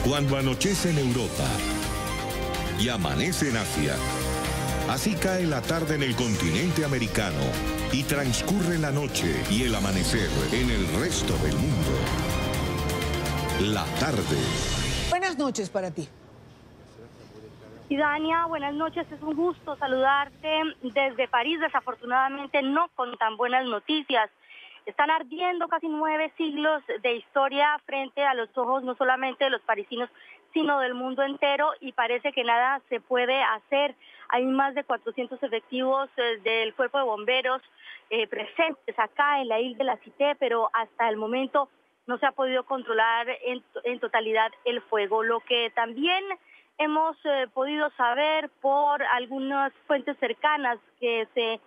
Cuando anochece en Europa y amanece en Asia, así cae la tarde en el continente americano y transcurre la noche y el amanecer en el resto del mundo. La tarde. Buenas noches para ti. Y Dania, buenas noches, es un gusto saludarte desde París, desafortunadamente no con tan buenas noticias. Están ardiendo casi 9 siglos de historia frente a los ojos no solamente de los parisinos, sino del mundo entero, y parece que nada se puede hacer. Hay más de 400 efectivos del cuerpo de bomberos presentes acá en la isla de la Cité, pero hasta el momento no se ha podido controlar en totalidad el fuego. Lo que también hemos podido saber por algunas fuentes cercanas que se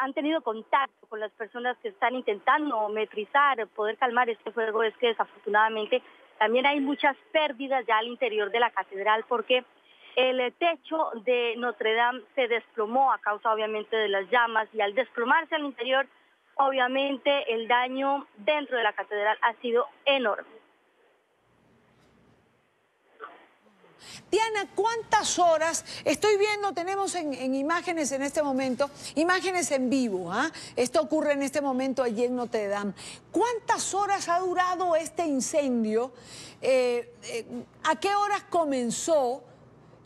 han tenido contacto con las personas que están intentando metrizar, poder calmar este fuego, es que desafortunadamente también hay muchas pérdidas ya al interior de la catedral, porque el techo de Notre Dame se desplomó a causa obviamente de las llamas, y al desplomarse al interior, obviamente el daño dentro de la catedral ha sido enorme. Diana, ¿cuántas horas? Estoy viendo, tenemos en imágenes en este momento, imágenes en vivo, ¿ah? Esto ocurre en este momento allí en Notre Dame. ¿Cuántas horas ha durado este incendio? ¿A qué horas comenzó?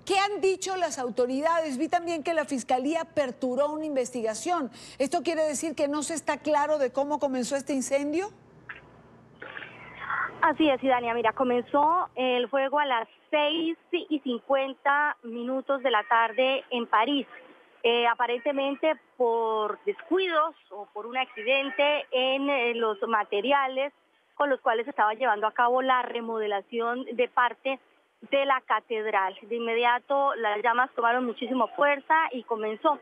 ¿Qué han dicho las autoridades? Vi también que la Fiscalía aperturó una investigación. ¿Esto quiere decir que no se está claro de cómo comenzó este incendio? Así es, Dania. Mira, comenzó el fuego a las 6:50 de la tarde en París. Aparentemente por descuidos o por un accidente en los materiales con los cuales se estaba llevando a cabo la remodelación de parte de la catedral. De inmediato las llamas tomaron muchísima fuerza y comenzó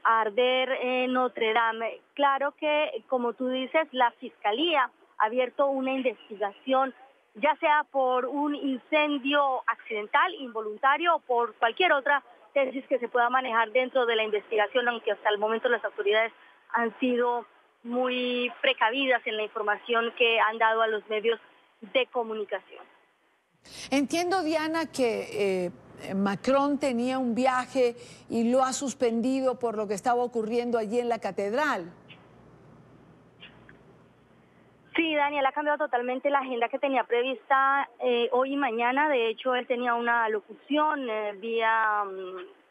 a arder en Notre Dame. Claro que, como tú dices, la Fiscalía ha abierto una investigación, ya sea por un incendio accidental, involuntario, o por cualquier otra tesis que se pueda manejar dentro de la investigación, aunque hasta el momento las autoridades han sido muy precavidas en la información que han dado a los medios de comunicación. Entiendo, Diana, que Macron tenía un viaje y lo ha suspendido por lo que estaba ocurriendo allí en la catedral. Sí, Daniel, ha cambiado totalmente la agenda que tenía prevista hoy y mañana. De hecho, él tenía una locución vía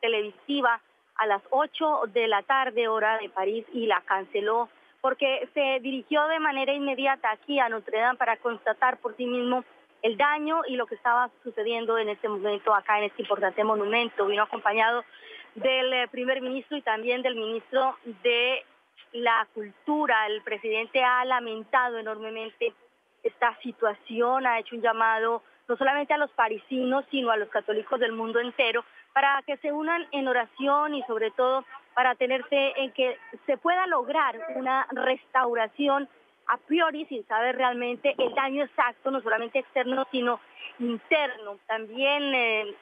televisiva a las 8 de la tarde, hora de París, y la canceló porque se dirigió de manera inmediata aquí a Notre Dame para constatar por sí mismo el daño y lo que estaba sucediendo en este momento acá en este importante monumento. Vino acompañado del primer ministro y también del ministro de la Cultura. El presidente ha lamentado enormemente esta situación, ha hecho un llamado no solamente a los parisinos, sino a los católicos del mundo entero, para que se unan en oración y sobre todo para tenerse en que se pueda lograr una restauración a priori, sin saber realmente el daño exacto, no solamente externo, sino interno. También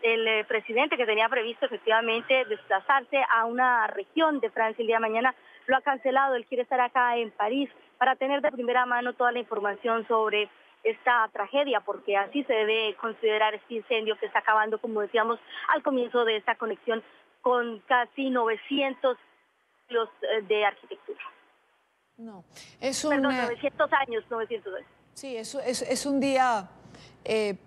el presidente, que tenía previsto efectivamente desplazarse a una región de Francia el día de mañana, lo ha cancelado. Él quiere estar acá en París para tener de primera mano toda la información sobre esta tragedia, porque así se debe considerar este incendio que está acabando, como decíamos al comienzo de esta conexión, con casi 900 años de arquitectura. No, es Perdón, 900 años. Sí, es un día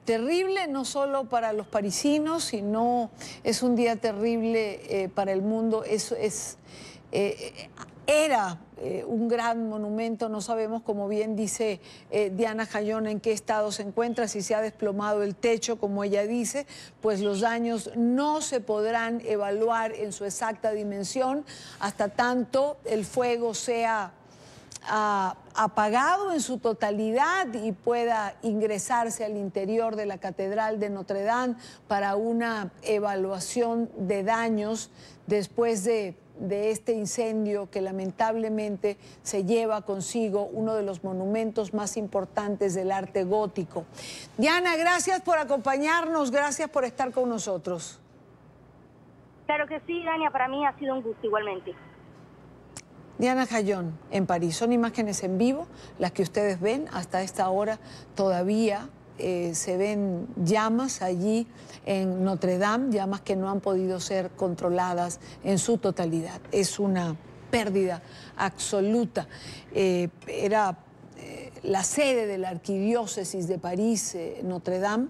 terrible, no solo para los parisinos, sino es un día terrible para el mundo. Era un gran monumento, no sabemos, como bien dice Diana Jayón, en qué estado se encuentra, si se ha desplomado el techo, como ella dice, pues los daños no se podrán evaluar en su exacta dimensión hasta tanto el fuego sea apagado en su totalidad y pueda ingresarse al interior de la Catedral de Notre Dame para una evaluación de daños después de este incendio que lamentablemente se lleva consigo uno de los monumentos más importantes del arte gótico. Diana, gracias por acompañarnos, gracias por estar con nosotros. Claro que sí, Dania, para mí ha sido un gusto igualmente. Diana Jayón, en París. Son imágenes en vivo, las que ustedes ven hasta esta hora todavía se ven llamas allí en Notre Dame, llamas que no han podido ser controladas en su totalidad. Es una pérdida absoluta. Era la sede de la arquidiócesis de París, Notre Dame.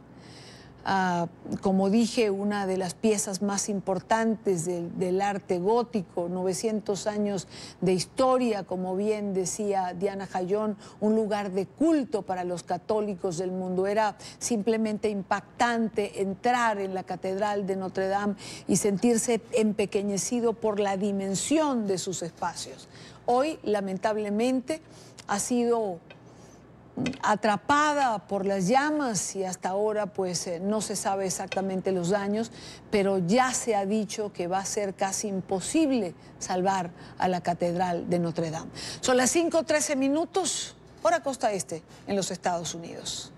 Como dije, una de las piezas más importantes del arte gótico, 900 años de historia, como bien decía Diana Jayón, un lugar de culto para los católicos del mundo. Era simplemente impactante entrar en la Catedral de Notre Dame y sentirse empequeñecido por la dimensión de sus espacios. Hoy, lamentablemente, ha sido atrapada por las llamas y hasta ahora pues no se sabe exactamente los daños, pero ya se ha dicho que va a ser casi imposible salvar a la Catedral de Notre Dame. Son las 5:13, hora costa este, en los Estados Unidos.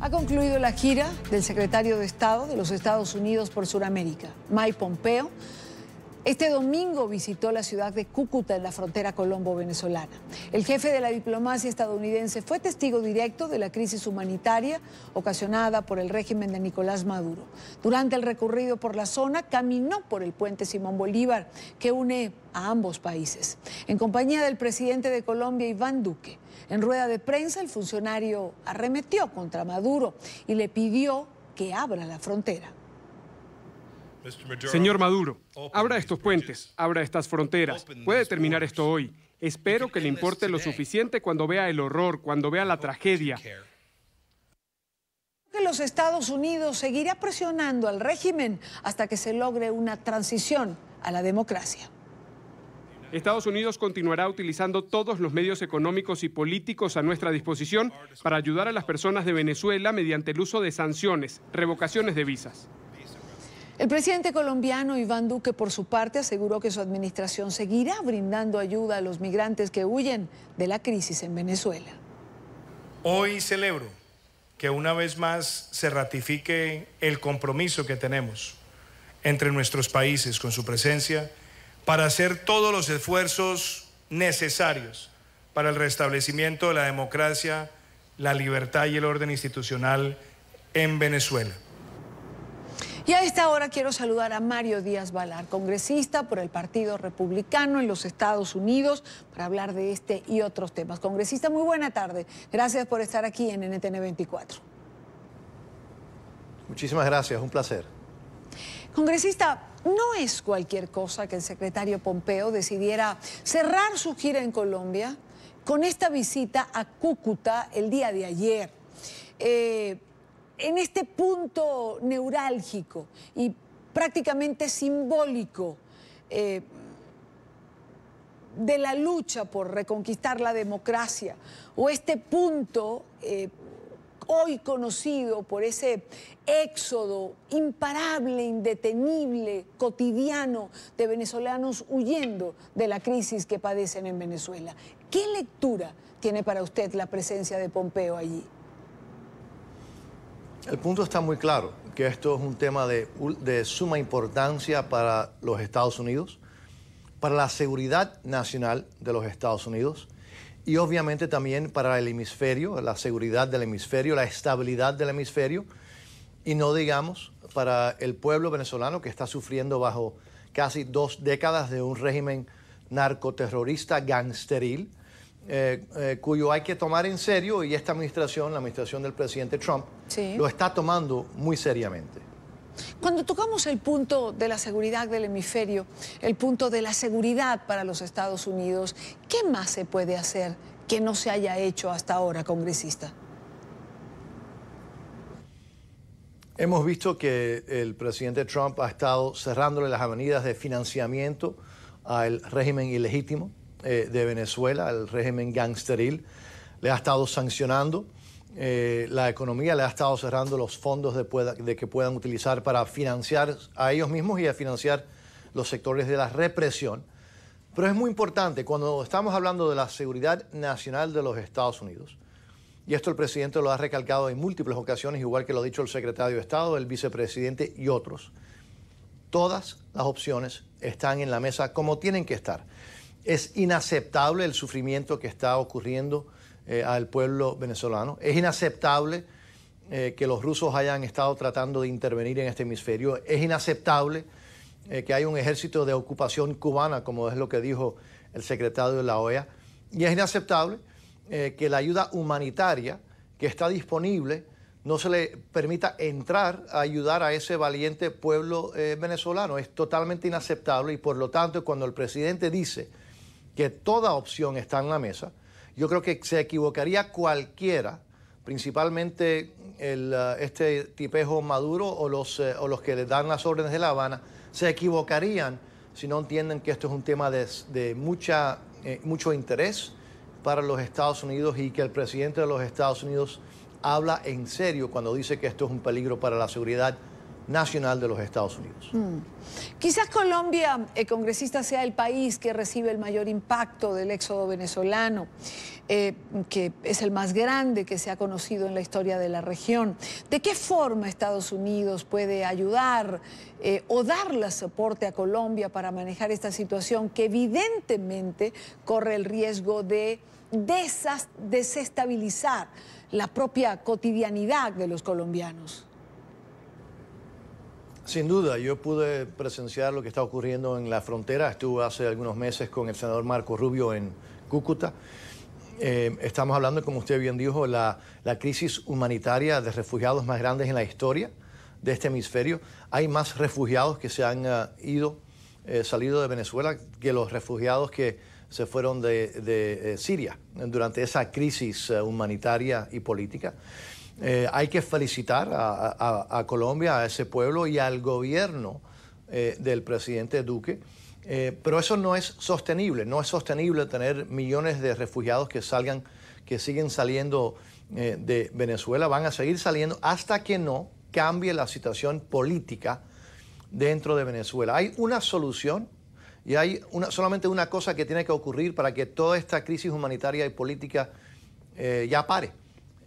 Ha concluido la gira del secretario de Estado de los Estados Unidos por Sudamérica, Mike Pompeo. Este domingo visitó la ciudad de Cúcuta en la frontera colombo-venezolana. El jefe de la diplomacia estadounidense fue testigo directo de la crisis humanitaria ocasionada por el régimen de Nicolás Maduro. Durante el recorrido por la zona, caminó por el puente Simón Bolívar, que une a ambos países, en compañía del presidente de Colombia, Iván Duque. En rueda de prensa, el funcionario arremetió contra Maduro y le pidió que abra la frontera. Señor Maduro, abra estos puentes, abra estas fronteras. Puede terminar esto hoy. Espero que le importe lo suficiente cuando vea el horror, cuando vea la tragedia. Que los Estados Unidos seguirá presionando al régimen hasta que se logre una transición a la democracia. Estados Unidos continuará utilizando todos los medios económicos y políticos a nuestra disposición para ayudar a las personas de Venezuela mediante el uso de sanciones, revocaciones de visas. El presidente colombiano Iván Duque, por su parte, aseguró que su administración seguirá brindando ayuda a los migrantes que huyen de la crisis en Venezuela. Hoy celebro que una vez más se ratifique el compromiso que tenemos entre nuestros países con su presencia para hacer todos los esfuerzos necesarios para el restablecimiento de la democracia, la libertad y el orden institucional en Venezuela. Y a esta hora quiero saludar a Mario Díaz-Balart, congresista por el Partido Republicano en los Estados Unidos, para hablar de este y otros temas. Congresista, muy buena tarde. Gracias por estar aquí en NTN 24. Muchísimas gracias, un placer. Congresista, no es cualquier cosa que el secretario Pompeo decidiera cerrar su gira en Colombia con esta visita a Cúcuta el día de ayer. En este punto neurálgico y prácticamente simbólico de la lucha por reconquistar la democracia, o este punto hoy conocido por ese éxodo imparable, indetenible, cotidiano de venezolanos huyendo de la crisis que padecen en Venezuela. ¿Qué lectura tiene para usted la presencia de Pompeo allí? El punto está muy claro, que esto es un tema de suma importancia para los Estados Unidos, para la seguridad nacional de los Estados Unidos y obviamente también para el hemisferio, la seguridad del hemisferio, la estabilidad del hemisferio y no digamos para el pueblo venezolano que está sufriendo bajo casi 2 décadas de un régimen narcoterrorista gangsteril, cuyo hay que tomar en serio, y esta administración, la administración del presidente Trump, sí, lo está tomando muy seriamente. Cuando tocamos el punto de la seguridad del hemisferio, el punto de la seguridad para los Estados Unidos, ¿qué más se puede hacer que no se haya hecho hasta ahora, congresista? Hemos visto que el presidente Trump ha estado cerrándole las avenidas de financiamiento al régimen ilegítimo de Venezuela, al régimen gangsteril. Le ha estado sancionando la economía, le ha estado cerrando los fondos de que puedan utilizar para financiar a ellos mismos y a financiar los sectores de la represión. Pero es muy importante cuando estamos hablando de la seguridad nacional de los Estados Unidos, y esto el presidente lo ha recalcado en múltiples ocasiones, igual que lo ha dicho el secretario de Estado, el vicepresidente y otros. Todas las opciones están en la mesa como tienen que estar. Es inaceptable el sufrimiento que está ocurriendo al pueblo venezolano. Es inaceptable que los rusos hayan estado tratando de intervenir en este hemisferio. Es inaceptable que haya un ejército de ocupación cubana, como es lo que dijo el secretario de la OEA. Y es inaceptable que la ayuda humanitaria que está disponible no se le permita entrar a ayudar a ese valiente pueblo venezolano. Es totalmente inaceptable y por lo tanto cuando el presidente dice que toda opción está en la mesa, yo creo que se equivocaría cualquiera, principalmente este tipejo Maduro o los que le dan las órdenes de La Habana, se equivocarían si no entienden que esto es un tema de mucho interés para los Estados Unidos y que el presidente de los Estados Unidos habla en serio cuando dice que esto es un peligro para la seguridad nacional de los Estados Unidos. Quizás Colombia, congresista, sea el país que recibe el mayor impacto del éxodo venezolano, que es el más grande que se ha conocido en la historia de la región. ¿De qué forma Estados Unidos puede ayudar o darle soporte a Colombia para manejar esta situación que evidentemente corre el riesgo de desestabilizar la propia cotidianidad de los colombianos? Sin duda, yo pude presenciar lo que está ocurriendo en la frontera. Estuve hace algunos meses con el senador Marco Rubio en Cúcuta. Estamos hablando, como usted bien dijo, la crisis humanitaria de refugiados más grandes en la historia de este hemisferio. Hay más refugiados que se han salido de Venezuela que los refugiados que se fueron de Siria durante esa crisis humanitaria y política. Hay que felicitar a Colombia, a ese pueblo y al gobierno del presidente Duque, pero eso no es sostenible. No es sostenible tener millones de refugiados que siguen saliendo de Venezuela. Van a seguir saliendo hasta que no cambie la situación política dentro de Venezuela. Hay una solución y hay solamente una cosa que tiene que ocurrir para que toda esta crisis humanitaria y política ya pare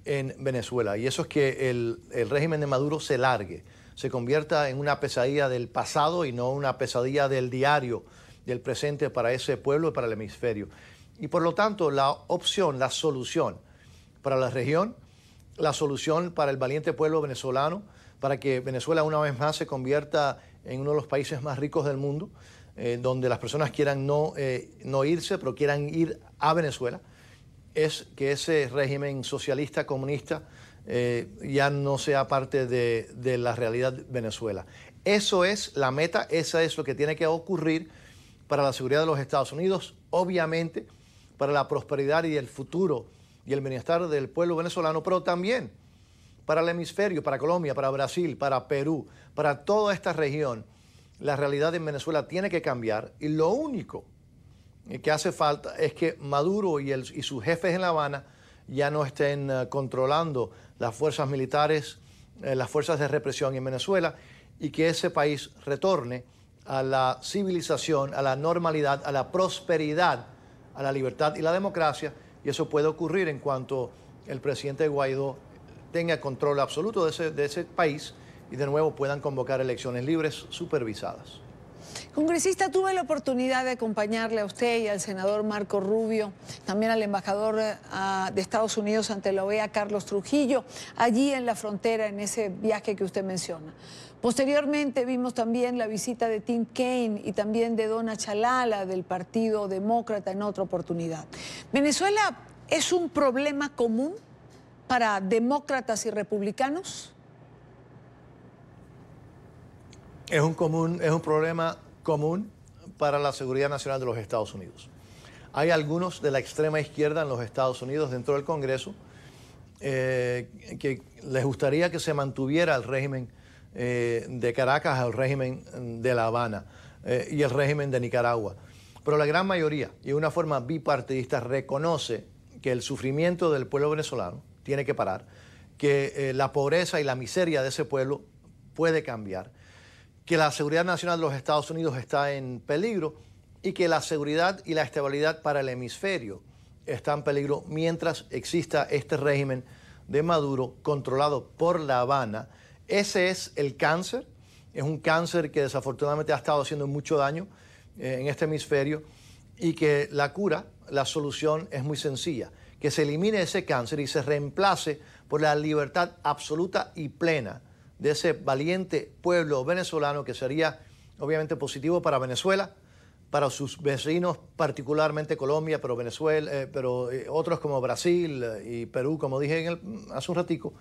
en Venezuela, y eso es que el régimen de Maduro se largue, se convierta en una pesadilla del pasado y no una pesadilla del diario, del presente para ese pueblo y para el hemisferio. Y por lo tanto la opción, la solución para la región, la solución para el valiente pueblo venezolano, para que Venezuela una vez más se convierta en uno de los países más ricos del mundo, donde las personas quieran no irse, pero quieran ir a Venezuela, es que ese régimen socialista, comunista, ya no sea parte de la realidad de Venezuela. Eso es la meta, eso es lo que tiene que ocurrir para la seguridad de los Estados Unidos, obviamente para la prosperidad y el futuro y el bienestar del pueblo venezolano, pero también para el hemisferio, para Colombia, para Brasil, para Perú, para toda esta región. La realidad en Venezuela tiene que cambiar y lo único que hace falta es que Maduro y sus jefes en La Habana ya no estén controlando las fuerzas militares, las fuerzas de represión en Venezuela, y que ese país retorne a la civilización, a la normalidad, a la prosperidad, a la libertad y la democracia, y eso puede ocurrir en cuanto el presidente Guaidó tenga control absoluto de ese país y de nuevo puedan convocar elecciones libres supervisadas. Congresista, tuve la oportunidad de acompañarle a usted y al senador Marco Rubio, también al embajador de Estados Unidos ante la OEA, Carlos Trujillo, allí en la frontera, en ese viaje que usted menciona. Posteriormente vimos también la visita de Tim Kaine y también de Donna Chalala del Partido Demócrata en otra oportunidad. ¿Venezuela es un problema común para demócratas y republicanos? es un problema común para la seguridad nacional de los Estados Unidos. Hay algunos de la extrema izquierda en los Estados Unidos dentro del Congreso que les gustaría que se mantuviera el régimen de Caracas, el régimen de La Habana y el régimen de Nicaragua. Pero la gran mayoría, y de una forma bipartidista, reconoce que el sufrimiento del pueblo venezolano tiene que parar, que la pobreza y la miseria de ese pueblo puede cambiar, que la seguridad nacional de los Estados Unidos está en peligro y que la seguridad y la estabilidad para el hemisferio está en peligro mientras exista este régimen de Maduro controlado por La Habana. Ese es el cáncer, es un cáncer que desafortunadamente ha estado haciendo mucho daño en este hemisferio y que la cura, la solución es muy sencilla, que se elimine ese cáncer y se reemplace por la libertad absoluta y plena de ese valiente pueblo venezolano, que sería obviamente positivo para Venezuela, para sus vecinos, particularmente Colombia, pero Venezuela, otros como Brasil y Perú, como dije hace un ratico.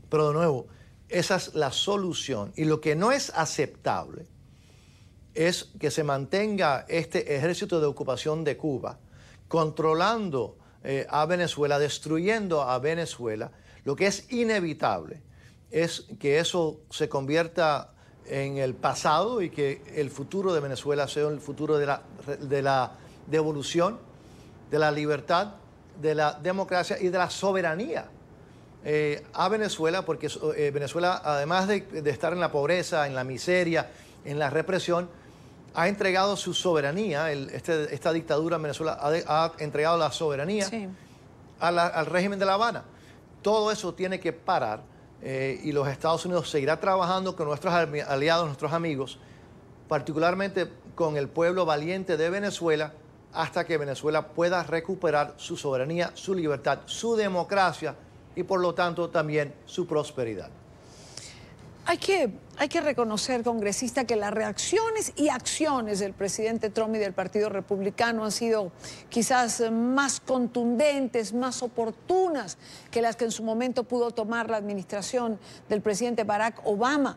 Pero de nuevo, esa es la solución. Y lo que no es aceptable es que se mantenga este ejército de ocupación de Cuba controlando a Venezuela, destruyendo a Venezuela. Lo que es inevitable es que eso se convierta en el pasado y que el futuro de Venezuela sea el futuro de la devolución, de la libertad, de la democracia y de la soberanía a Venezuela, porque Venezuela, además de estar en la pobreza, en la miseria, en la represión, ha entregado su soberanía. Esta dictadura en Venezuela ha entregado la soberanía al régimen de La Habana. Todo eso tiene que parar. Y los Estados Unidos seguirá trabajando con nuestros aliados, nuestros amigos, particularmente con el pueblo valiente de Venezuela, hasta que Venezuela pueda recuperar su soberanía, su libertad, su democracia y por lo tanto también su prosperidad. Hay que reconocer, congresista, que las reacciones y acciones del presidente Trump y del Partido Republicano han sido quizás más contundentes, más oportunas que las que en su momento pudo tomar la administración del presidente Barack Obama.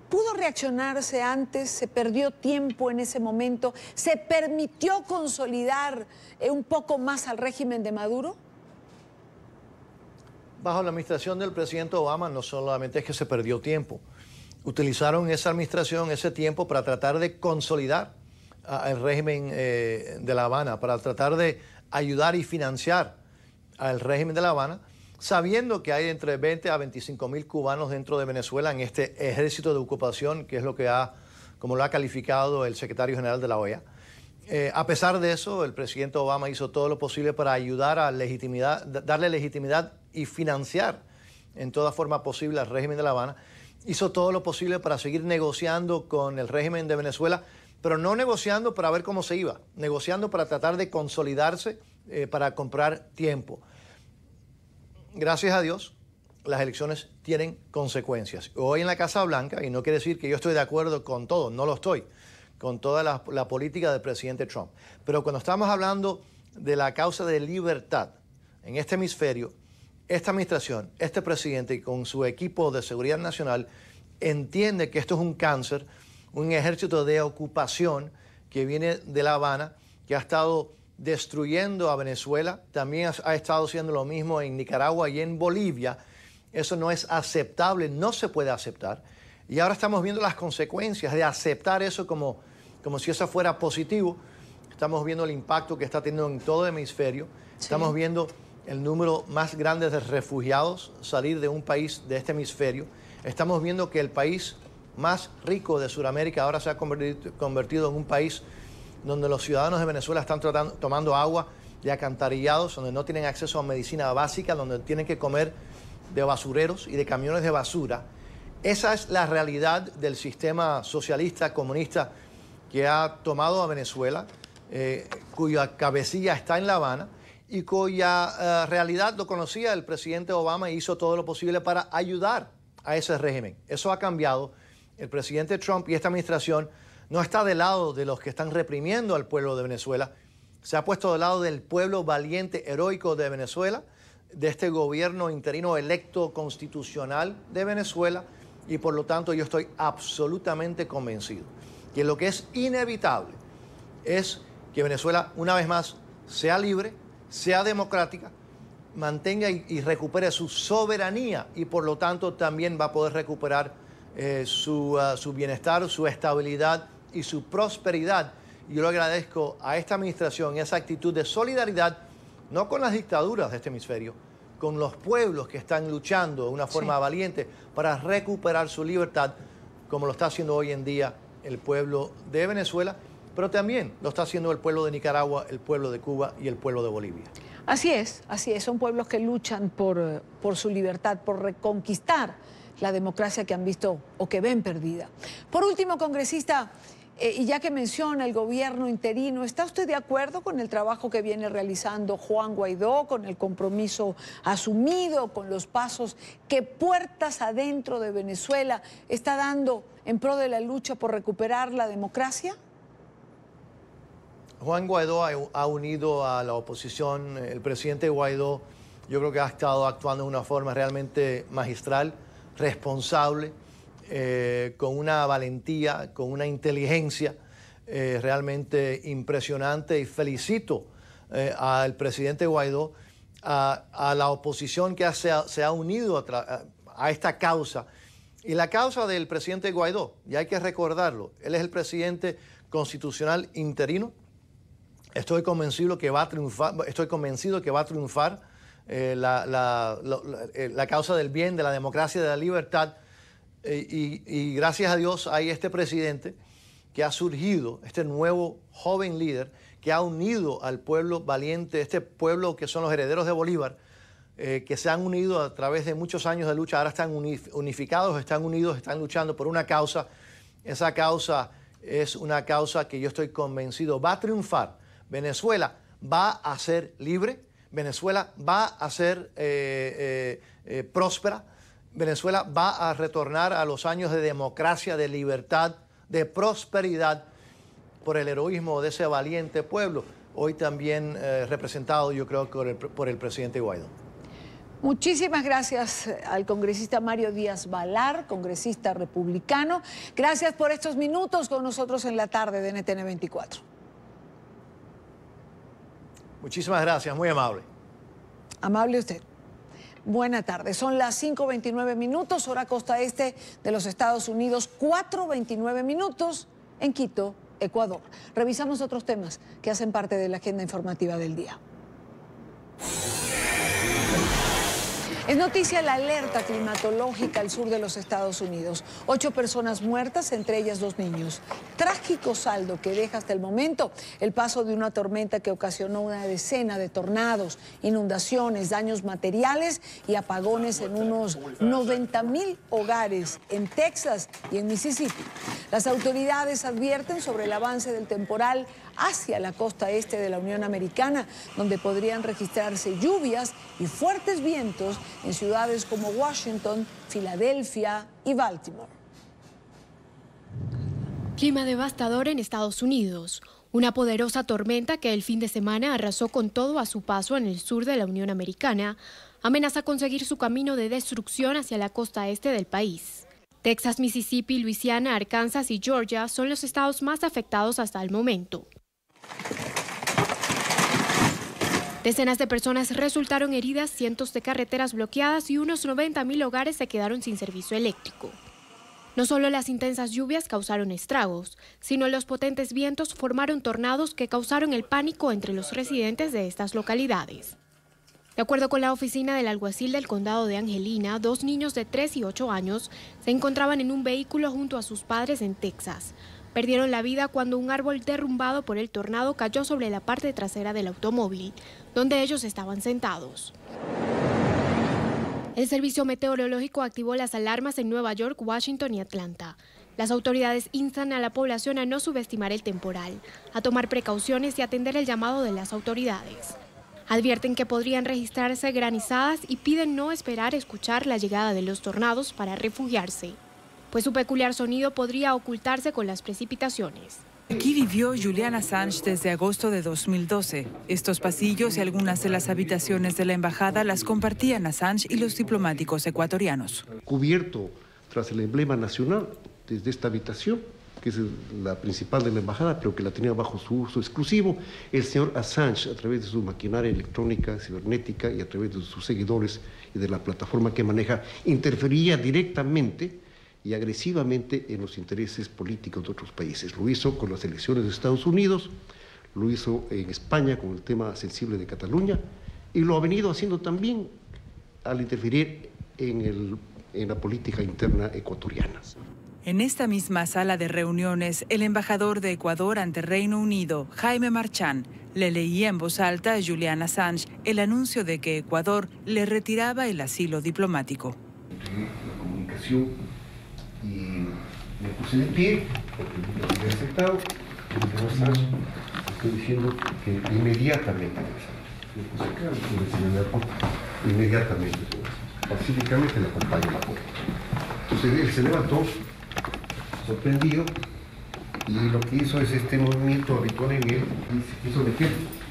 ¿Pudo reaccionarse antes? ¿Se perdió tiempo en ese momento? ¿Se permitió consolidar un poco más al régimen de Maduro? Bajo la administración del presidente Obama no solamente es que se perdió tiempo, utilizaron esa administración, ese tiempo, para tratar de consolidar el régimen de La Habana, para tratar de ayudar y financiar al régimen de La Habana, sabiendo que hay entre 20 a 25 mil cubanos dentro de Venezuela en este ejército de ocupación, que es como lo ha calificado el secretario general de la OEA. A pesar de eso, el presidente Obama hizo todo lo posible para ayudar a darle legitimidad y financiar en toda forma posible al régimen de La Habana. Hizo todo lo posible para seguir negociando con el régimen de Venezuela, pero no negociando para ver cómo se iba, negociando para tratar de consolidarse, para comprar tiempo. Gracias a Dios, las elecciones tienen consecuencias. Hoy en la Casa Blanca, y no quiere decir que yo estoy de acuerdo con todo, no lo estoy, con toda la política del presidente Trump. Pero cuando estamos hablando de la causa de libertad en este hemisferio, esta administración, este presidente y con su equipo de seguridad nacional entiende que esto es un cáncer, un ejército de ocupación que viene de La Habana, que ha estado destruyendo a Venezuela, también ha estado haciendo lo mismo en Nicaragua y en Bolivia. Eso no es aceptable, no se puede aceptar. Y ahora estamos viendo las consecuencias de aceptar eso como si eso fuera positivo. Estamos viendo el impacto que está teniendo en todo el hemisferio. Sí. Estamos viendo el número más grande de refugiados salir de un país de este hemisferio. Estamos viendo que el país más rico de Sudamérica ahora se ha convertido en un país donde los ciudadanos de Venezuela están tomando agua de alcantarillados, donde no tienen acceso a medicina básica, donde tienen que comer de basureros y de camiones de basura. Esa es la realidad del sistema socialista, comunista, que ha tomado a Venezuela, cuya cabecilla está en La Habana, y cuya realidad lo conocía el presidente Obama y hizo todo lo posible para ayudar a ese régimen. Eso ha cambiado. El presidente Trump y esta administración no está del lado de los que están reprimiendo al pueblo de Venezuela. Se ha puesto del lado del pueblo valiente, heroico de Venezuela, de este gobierno interino electo constitucional de Venezuela, y por lo tanto yo estoy absolutamente convencido que lo que es inevitable es que Venezuela una vez más sea libre, sea democrática, mantenga y recupere su soberanía y por lo tanto también va a poder recuperar su bienestar, su estabilidad y su prosperidad. Y yo le agradezco a esta administración esa actitud de solidaridad, no con las dictaduras de este hemisferio, con los pueblos que están luchando de una forma valiente para recuperar su libertad, como lo está haciendo hoy en día el pueblo de Venezuela, pero también lo está haciendo el pueblo de Nicaragua, el pueblo de Cuba y el pueblo de Bolivia. Así es, son pueblos que luchan por su libertad, por reconquistar la democracia que han visto o que ven perdida. Por último, congresista, y ya que menciona el gobierno interino, ¿está usted de acuerdo con el trabajo que viene realizando Juan Guaidó, con el compromiso asumido, con los pasos que puertas adentro de Venezuela está dando en pro de la lucha por recuperar la democracia? Juan Guaidó ha unido a la oposición. El presidente Guaidó yo creo que ha estado actuando de una forma realmente magistral, responsable, con una valentía, con una inteligencia realmente impresionante, y felicito al presidente Guaidó, a la oposición que se ha unido a esta causa. Y la causa del presidente Guaidó, y hay que recordarlo, él es el presidente constitucional interino. Estoy convencido que va a triunfar, la causa del bien, de la democracia, de la libertad. Y gracias a Dios hay este presidente que ha surgido, este nuevo joven líder que ha unido al pueblo valiente, este pueblo que son los herederos de Bolívar, que se han unido a través de muchos años de lucha, ahora están unificados, están unidos, están luchando por una causa. Esa causa es una causa que yo estoy convencido va a triunfar. Venezuela va a ser libre, Venezuela va a ser próspera, Venezuela va a retornar a los años de democracia, de libertad, de prosperidad, por el heroísmo de ese valiente pueblo, hoy también representado, yo creo, por el presidente Guaidó. Muchísimas gracias al congresista Mario Díaz Valar, congresista republicano. Gracias por estos minutos con nosotros en la tarde de NTN 24. Muchísimas gracias, muy amable. Amable usted. Buena tarde. Son las 5:29 minutos, hora costa este de los Estados Unidos, 4:29 minutos en Quito, Ecuador. Revisamos otros temas que hacen parte de la agenda informativa del día. Es noticia la alerta climatológica al sur de los Estados Unidos. 8 personas muertas, entre ellas 2 niños. Trágico saldo que deja hasta el momento el paso de una tormenta que ocasionó una decena de tornados, inundaciones, daños materiales y apagones en unos 90,000 hogares en Texas y en Mississippi. Las autoridades advierten sobre el avance del temporal hacia la costa este de la Unión Americana, donde podrían registrarse lluvias y fuertes vientos en ciudades como Washington, Filadelfia y Baltimore. Clima devastador en Estados Unidos. Una poderosa tormenta que el fin de semana arrasó con todo a su paso en el sur de la Unión Americana amenaza con seguir su camino de destrucción hacia la costa este del país. Texas, Mississippi, Luisiana, Arkansas y Georgia son los estados más afectados hasta el momento. Decenas de personas resultaron heridas, cientos de carreteras bloqueadas y unos 90,000 hogares se quedaron sin servicio eléctrico. No solo las intensas lluvias causaron estragos, sino los potentes vientos formaron tornados que causaron el pánico entre los residentes de estas localidades. De acuerdo con la oficina del alguacil del condado de Angelina, 2 niños de 3 y 8 años se encontraban en un vehículo junto a sus padres en Texas. Perdieron la vida cuando un árbol derrumbado por el tornado cayó sobre la parte trasera del automóvil, donde ellos estaban sentados. El servicio meteorológico activó las alarmas en Nueva York, Washington y Atlanta. Las autoridades instan a la población a no subestimar el temporal, a tomar precauciones y atender el llamado de las autoridades. Advierten que podrían registrarse granizadas y piden no esperar escuchar la llegada de los tornados para refugiarse, pues su peculiar sonido podría ocultarse con las precipitaciones. Aquí vivió Julian Assange desde agosto de 2012. Estos pasillos y algunas de las habitaciones de la embajada las compartían Assange y los diplomáticos ecuatorianos. Cubierto tras el emblema nacional desde esta habitación, que es la principal de la embajada, pero que la tenía bajo su uso exclusivo, el señor Assange, a través de su maquinaria electrónica, cibernética y a través de sus seguidores y de la plataforma que maneja, interfería directamente y agresivamente en los intereses políticos de otros países. Lo hizo con las elecciones de Estados Unidos, lo hizo en España con el tema sensible de Cataluña y lo ha venido haciendo también al interferir en la política interna ecuatoriana. En esta misma sala de reuniones, el embajador de Ecuador ante Reino Unido, Jaime Marchán, le leía en voz alta a Julian Assange el anuncio de que Ecuador le retiraba el asilo diplomático. La comunicación y me puse de pie, porque lo había aceptado, y el Assange, estoy diciendo que inmediatamente, me puse acá, inmediatamente, pacíficamente le acompaño a la puerta. Entonces él se levantó, sorprendido, y lo que hizo es este movimiento habitual en él, y se quiso meter,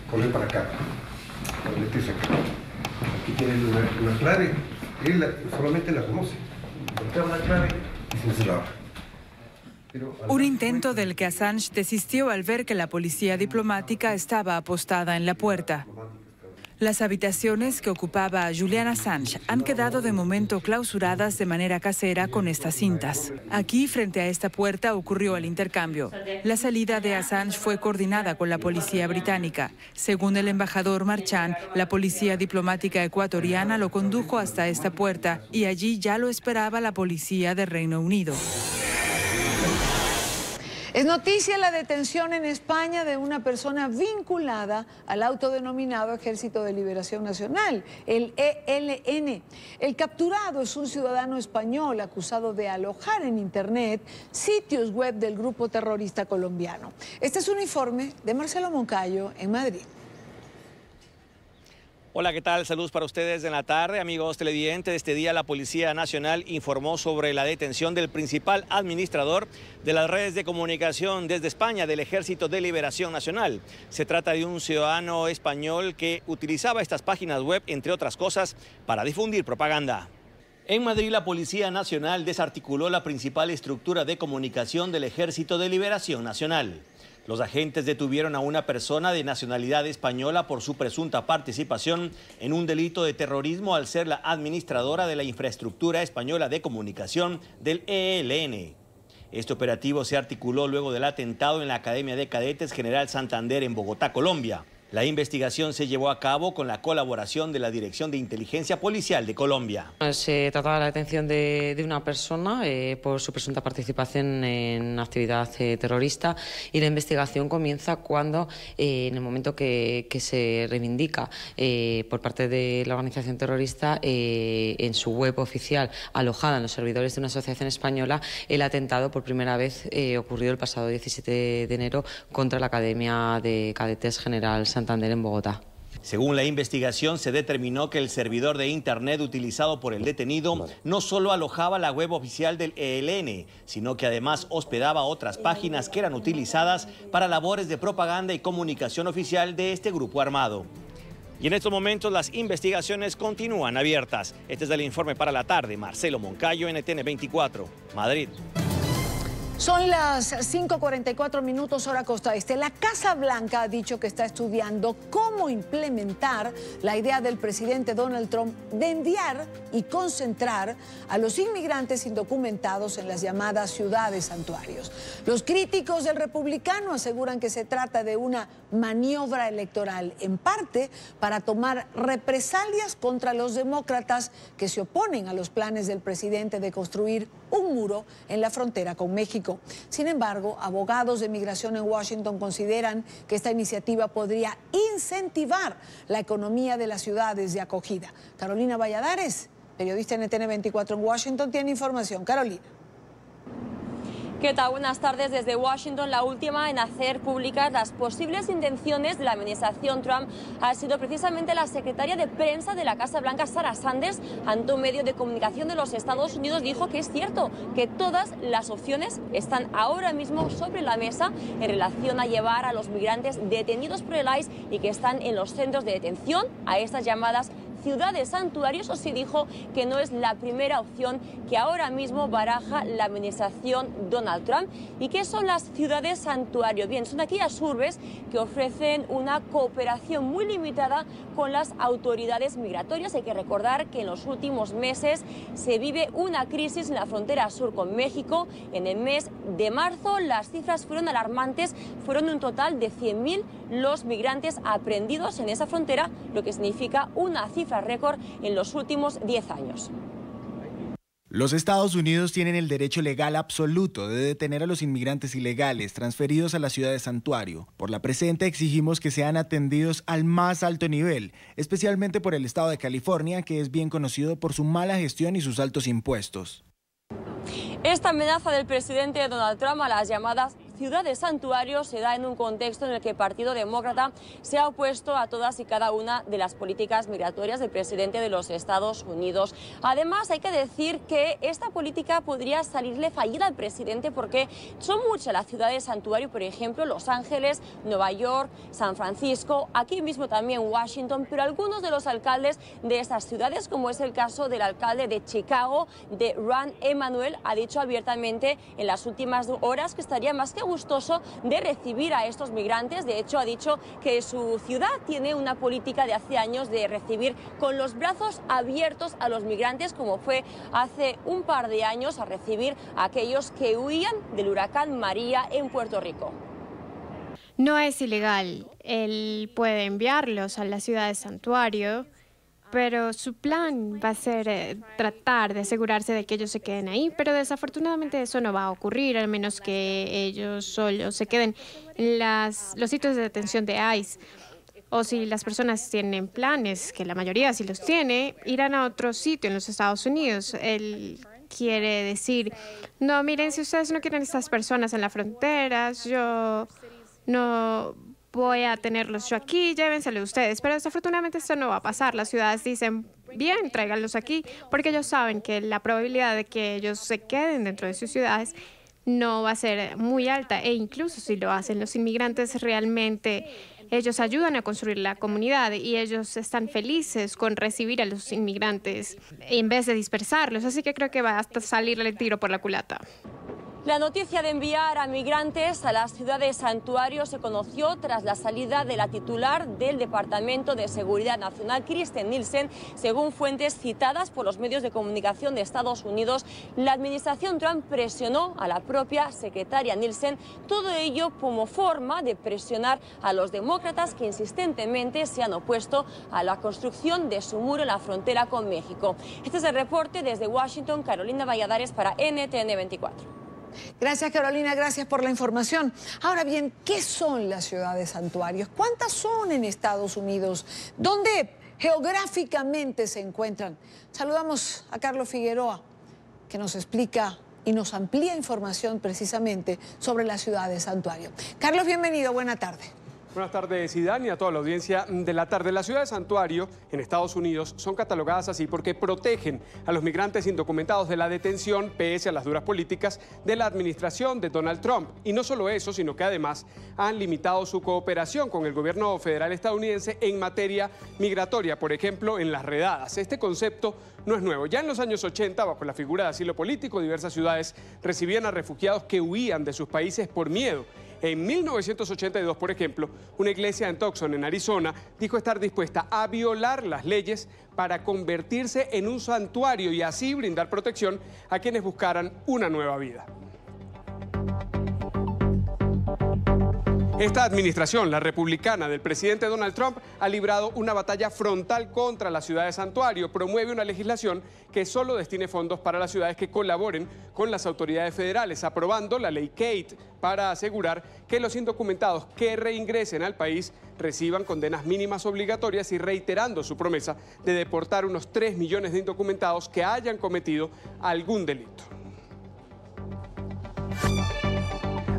poner para acá, para meterse acá. Aquí tiene una clave, él solamente la conoce, encontraba la clave y se encerraba. Un intento del que Assange desistió al ver que la policía diplomática estaba apostada en la puerta. Las habitaciones que ocupaba Julian Assange han quedado de momento clausuradas de manera casera con estas cintas. Aquí, frente a esta puerta, ocurrió el intercambio. La salida de Assange fue coordinada con la policía británica. Según el embajador Marchán, la policía diplomática ecuatoriana lo condujo hasta esta puerta y allí ya lo esperaba la policía de Reino Unido. Es noticia la detención en España de una persona vinculada al autodenominado Ejército de Liberación Nacional, el ELN. El capturado es un ciudadano español acusado de alojar en Internet sitios web del grupo terrorista colombiano. Este es un informe de Marcelo Moncayo en Madrid. Hola, ¿qué tal? Saludos para ustedes en la tarde. Amigos televidentes, este día la Policía Nacional informó sobre la detención del principal administrador de las redes de comunicación desde España del Ejército de Liberación Nacional. Se trata de un ciudadano español que utilizaba estas páginas web, entre otras cosas, para difundir propaganda. En Madrid, la Policía Nacional desarticuló la principal estructura de comunicación del Ejército de Liberación Nacional. Los agentes detuvieron a una persona de nacionalidad española por su presunta participación en un delito de terrorismo al ser la administradora de la infraestructura española de comunicación del ELN. Este operativo se articuló luego del atentado en la Academia de Cadetes General Santander en Bogotá, Colombia. La investigación se llevó a cabo con la colaboración de la Dirección de Inteligencia Policial de Colombia. Se trataba de la detención de una persona por su presunta participación en actividad terrorista y la investigación comienza cuando, en el momento que se reivindica por parte de la organización terrorista en su web oficial alojada en los servidores de una asociación española, el atentado por primera vez ocurrió el pasado 17 de enero contra la Academia de Cadetes General Santander en Bogotá. Según la investigación, se determinó que el servidor de Internet utilizado por el detenido no solo alojaba la web oficial del ELN, sino que además hospedaba otras páginas que eran utilizadas para labores de propaganda y comunicación oficial de este grupo armado. Y en estos momentos las investigaciones continúan abiertas. Este es el informe para la tarde. Marcelo Moncayo, NTN 24, Madrid. Son las 5:44 hora Costa Este. La Casa Blanca ha dicho que está estudiando cómo implementar la idea del presidente Donald Trump de enviar y concentrar a los inmigrantes indocumentados en las llamadas ciudades santuarios. Los críticos del republicano aseguran que se trata de una maniobra electoral, en parte para tomar represalias contra los demócratas que se oponen a los planes del presidente de construir un muro en la frontera con México. Sin embargo, abogados de migración en Washington consideran que esta iniciativa podría incentivar la economía de las ciudades de acogida. Carolina Valladares, periodista NTN 24 en Washington, tiene información. Carolina. ¿Qué tal? Buenas tardes desde Washington. La última en hacer públicas las posibles intenciones de la administración Trump ha sido precisamente la secretaria de prensa de la Casa Blanca, Sarah Sanders, ante un medio de comunicación de los Estados Unidos. Dijo que es cierto que todas las opciones están ahora mismo sobre la mesa en relación a llevar a los migrantes detenidos por el ICE y que están en los centros de detención a estas llamadas ciudades santuario. Eso sí, dijo que no es la primera opción que ahora mismo baraja la administración Donald Trump. ¿Y qué son las ciudades santuario? Bien, son aquellas urbes que ofrecen una cooperación muy limitada con las autoridades migratorias. Hay que recordar que en los últimos meses se vive una crisis en la frontera sur con México. En el mes de marzo las cifras fueron alarmantes, fueron un total de 100.000 los migrantes aprehendidos en esa frontera, lo que significa una cifra récord en los últimos 10 años. Los Estados Unidos tienen el derecho legal absoluto de detener a los inmigrantes ilegales transferidos a la ciudad de santuario. Por la presente exigimos que sean atendidos al más alto nivel, especialmente por el estado de California, que es bien conocido por su mala gestión y sus altos impuestos. Esta amenaza del presidente Donald Trump a las llamadas ciudades santuarios se da en un contexto en el que el Partido Demócrata se ha opuesto a todas y cada una de las políticas migratorias del presidente de los Estados Unidos. Además, hay que decir que esta política podría salirle fallida al presidente porque son muchas las ciudades santuario, por ejemplo, Los Ángeles, Nueva York, San Francisco, aquí mismo también Washington, pero algunos de los alcaldes de estas ciudades, como es el caso del alcalde de Chicago, de Rahm Emanuel, ha dicho abiertamente en las últimas horas que estaría más que gustoso de recibir a estos migrantes. De hecho, ha dicho que su ciudad tiene una política de hace años de recibir con los brazos abiertos a los migrantes, como fue hace un par de años a recibir a aquellos que huían del huracán María en Puerto Rico. No es ilegal. Él puede enviarlos a la ciudad de santuario, pero su plan va a ser tratar de asegurarse de que ellos se queden ahí, pero desafortunadamente eso no va a ocurrir, al menos que ellos solos se queden en los sitios de detención de ICE. O si las personas tienen planes, que la mayoría sí los tiene, irán a otro sitio en los Estados Unidos. Él quiere decir, no, miren, si ustedes no quieren estas personas en las fronteras, yo no voy a tenerlos yo aquí, llévenselo ustedes. Pero desafortunadamente esto no va a pasar. Las ciudades dicen, bien, tráiganlos aquí, porque ellos saben que la probabilidad de que ellos se queden dentro de sus ciudades no va a ser muy alta. E incluso si lo hacen los inmigrantes, realmente ellos ayudan a construir la comunidad y ellos están felices con recibir a los inmigrantes en vez de dispersarlos. Así que creo que va a salir el tiro por la culata. La noticia de enviar a migrantes a las ciudades santuarios se conoció tras la salida de la titular del Departamento de Seguridad Nacional, Kirstjen Nielsen. Según fuentes citadas por los medios de comunicación de Estados Unidos, la administración Trump presionó a la propia secretaria Nielsen, todo ello como forma de presionar a los demócratas que insistentemente se han opuesto a la construcción de su muro en la frontera con México. Este es el reporte desde Washington, Carolina Valladares para NTN 24. Gracias, Carolina, gracias por la información. Ahora bien, ¿qué son las ciudades santuarios? ¿Cuántas son en Estados Unidos? ¿Dónde geográficamente se encuentran? Saludamos a Carlos Figueroa, que nos explica y nos amplía información precisamente sobre las ciudades santuario. Carlos, bienvenido, buena tarde. Buenas tardes, Idán, y a toda la audiencia de la tarde. Las ciudades santuario en Estados Unidos son catalogadas así porque protegen a los migrantes indocumentados de la detención, pese a las duras políticas de la administración de Donald Trump. Y no solo eso, sino que además han limitado su cooperación con el gobierno federal estadounidense en materia migratoria, por ejemplo, en las redadas. Este concepto no es nuevo. Ya en los años 80, bajo la figura de asilo político, diversas ciudades recibían a refugiados que huían de sus países por miedo. En 1982, por ejemplo, una iglesia en Tucson, en Arizona, dijo estar dispuesta a violar las leyes para convertirse en un santuario y así brindar protección a quienes buscaran una nueva vida. Esta administración, la republicana del presidente Donald Trump, ha librado una batalla frontal contra la ciudad de santuario. Promueve una legislación que solo destine fondos para las ciudades que colaboren con las autoridades federales, aprobando la ley Kate para asegurar que los indocumentados que reingresen al país reciban condenas mínimas obligatorias y reiterando su promesa de deportar unos 3 millones de indocumentados que hayan cometido algún delito.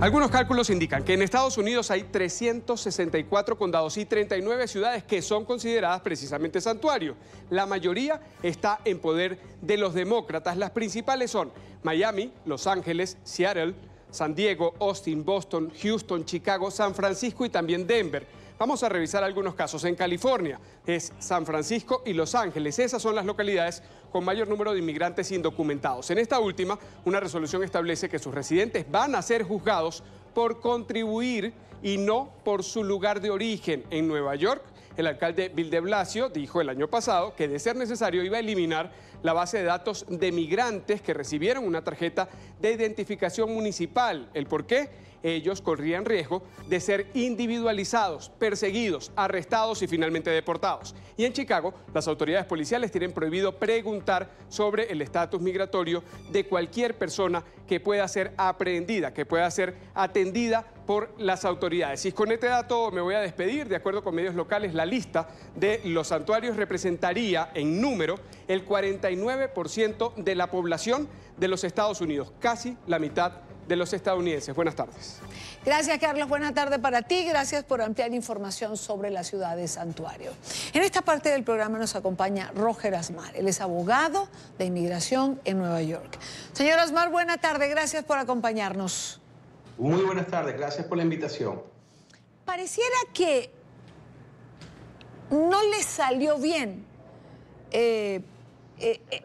Algunos cálculos indican que en Estados Unidos hay 364 condados y 39 ciudades que son consideradas precisamente santuario. La mayoría está en poder de los demócratas. Las principales son Miami, Los Ángeles, Seattle, San Diego, Austin, Boston, Houston, Chicago, San Francisco y también Denver. Vamos a revisar algunos casos. En California es San Francisco y Los Ángeles. Esas son las localidades con mayor número de inmigrantes indocumentados. En esta última, una resolución establece que sus residentes van a ser juzgados por contribuir y no por su lugar de origen. En Nueva York, el alcalde Bill de Blasio dijo el año pasado que de ser necesario iba a eliminar la base de datos de migrantes que recibieron una tarjeta de identificación municipal. ¿El por qué? Ellos corrían riesgo de ser individualizados, perseguidos, arrestados y finalmente deportados. Y en Chicago, las autoridades policiales tienen prohibido preguntar sobre el estatus migratorio de cualquier persona que pueda ser aprehendida, que pueda ser atendida por las autoridades. Y con este dato me voy a despedir. De acuerdo con medios locales, la lista de los santuarios representaría en número el 49% de la población de los Estados Unidos, casi la mitad de los estadounidenses. Buenas tardes. Gracias, Carlos. Buena tarde para ti. Gracias por ampliar información sobre la ciudad de Santuario. En esta parte del programa nos acompaña Roger Asmar. Él es abogado de inmigración en Nueva York. Señor Asmar, buena tarde. Gracias por acompañarnos. Muy buenas tardes. Gracias por la invitación. Pareciera que no le salió bien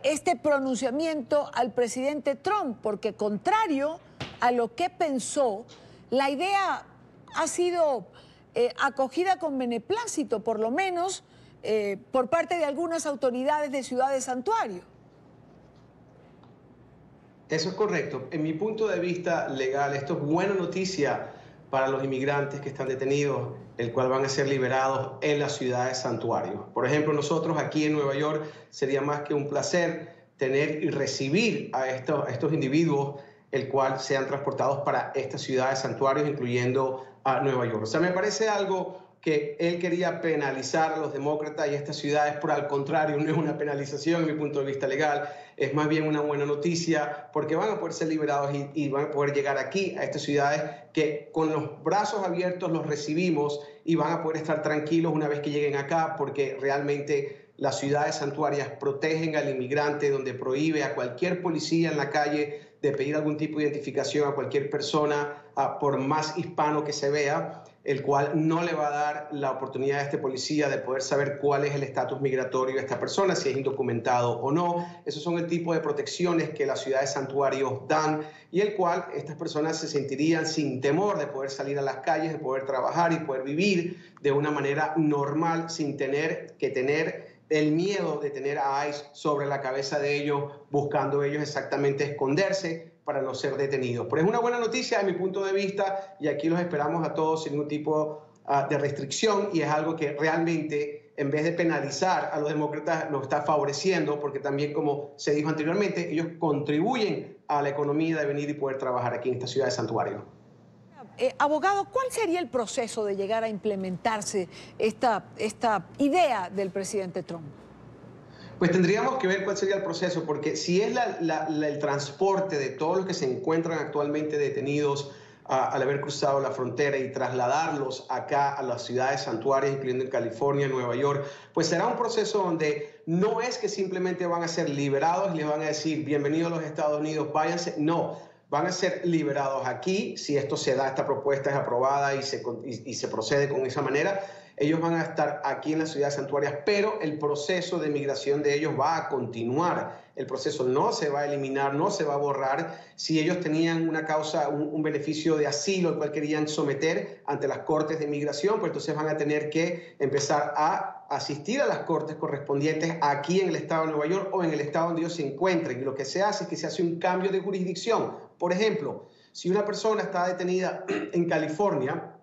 este pronunciamiento al presidente Trump, porque contrario a lo que pensó, la idea ha sido acogida con beneplácito, por lo menos por parte de algunas autoridades de Ciudad de Santuario. Eso es correcto. En mi punto de vista legal, esto es buena noticia para los inmigrantes que están detenidos, el cual van a ser liberados en la ciudad de Santuario. Por ejemplo, nosotros aquí en Nueva York sería más que un placer tener y recibir a estos individuos, el cual sean transportados para esta ciudad de Santuario, incluyendo a Nueva York. O sea, me parece algo que él quería penalizar a los demócratas y estas ciudades, pero al contrario, no es una penalización en mi punto de vista legal, es más bien una buena noticia, porque van a poder ser liberados y van a poder llegar aquí a estas ciudades que con los brazos abiertos los recibimos y van a poder estar tranquilos una vez que lleguen acá, porque realmente las ciudades santuarias protegen al inmigrante, donde prohíbe a cualquier policía en la calle de pedir algún tipo de identificación a cualquier persona, por más hispano que se vea, el cual no le va a dar la oportunidad a este policía de poder saber cuál es el estatus migratorio de esta persona, si es indocumentado o no. Esos son el tipo de protecciones que las ciudades santuarios dan y el cual estas personas se sentirían sin temor de poder salir a las calles, de poder trabajar y poder vivir de una manera normal sin tener que tener el miedo de tener a ICE sobre la cabeza de ellos, buscando ellos exactamente esconderse para no ser detenidos. Pero es una buena noticia desde mi punto de vista y aquí los esperamos a todos sin ningún tipo de restricción y es algo que realmente, en vez de penalizar a los demócratas, nos está favoreciendo porque también, como se dijo anteriormente, ellos contribuyen a la economía de venir y poder trabajar aquí en esta ciudad de Santuario. Abogado, ¿cuál sería el proceso de llegar a implementarse esta idea del presidente Trump? Pues tendríamos que ver cuál sería el proceso, porque si es el transporte de todos los que se encuentran actualmente detenidos al haber cruzado la frontera y trasladarlos acá a las ciudades santuarias, incluyendo en California, Nueva York, pues será un proceso donde no es que simplemente van a ser liberados y les van a decir bienvenidos a los Estados Unidos, váyanse, no. Van a ser liberados aquí, si esto se da, esta propuesta es aprobada y se procede con esa manera. Ellos van a estar aquí en las ciudades santuarias, pero el proceso de migración de ellos va a continuar. El proceso no se va a eliminar, no se va a borrar. Si ellos tenían una causa, un beneficio de asilo, el cual querían someter ante las cortes de migración, pues entonces van a tener que empezar a asistir a las cortes correspondientes aquí en el estado de Nueva York o en el estado donde ellos se encuentren. Y lo que se hace es que se hace un cambio de jurisdicción. Por ejemplo, si una persona está detenida en California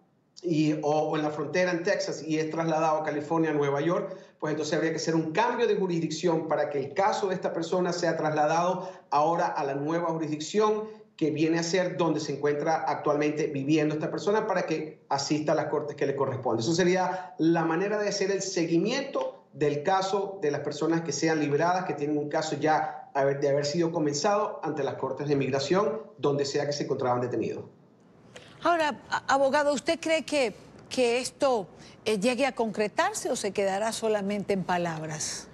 o en la frontera en Texas y es trasladado a California, a Nueva York, pues entonces habría que hacer un cambio de jurisdicción para que el caso de esta persona sea trasladado ahora a la nueva jurisdicción que viene a ser donde se encuentra actualmente viviendo esta persona para que asista a las cortes que le corresponden. Eso sería la manera de hacer el seguimiento del caso de las personas que sean liberadas, que tienen un caso ya de haber sido comenzado ante las cortes de migración, donde sea que se encontraban detenidos. Ahora, abogado, ¿usted cree que esto llegue a concretarse o se quedará solamente en palabras?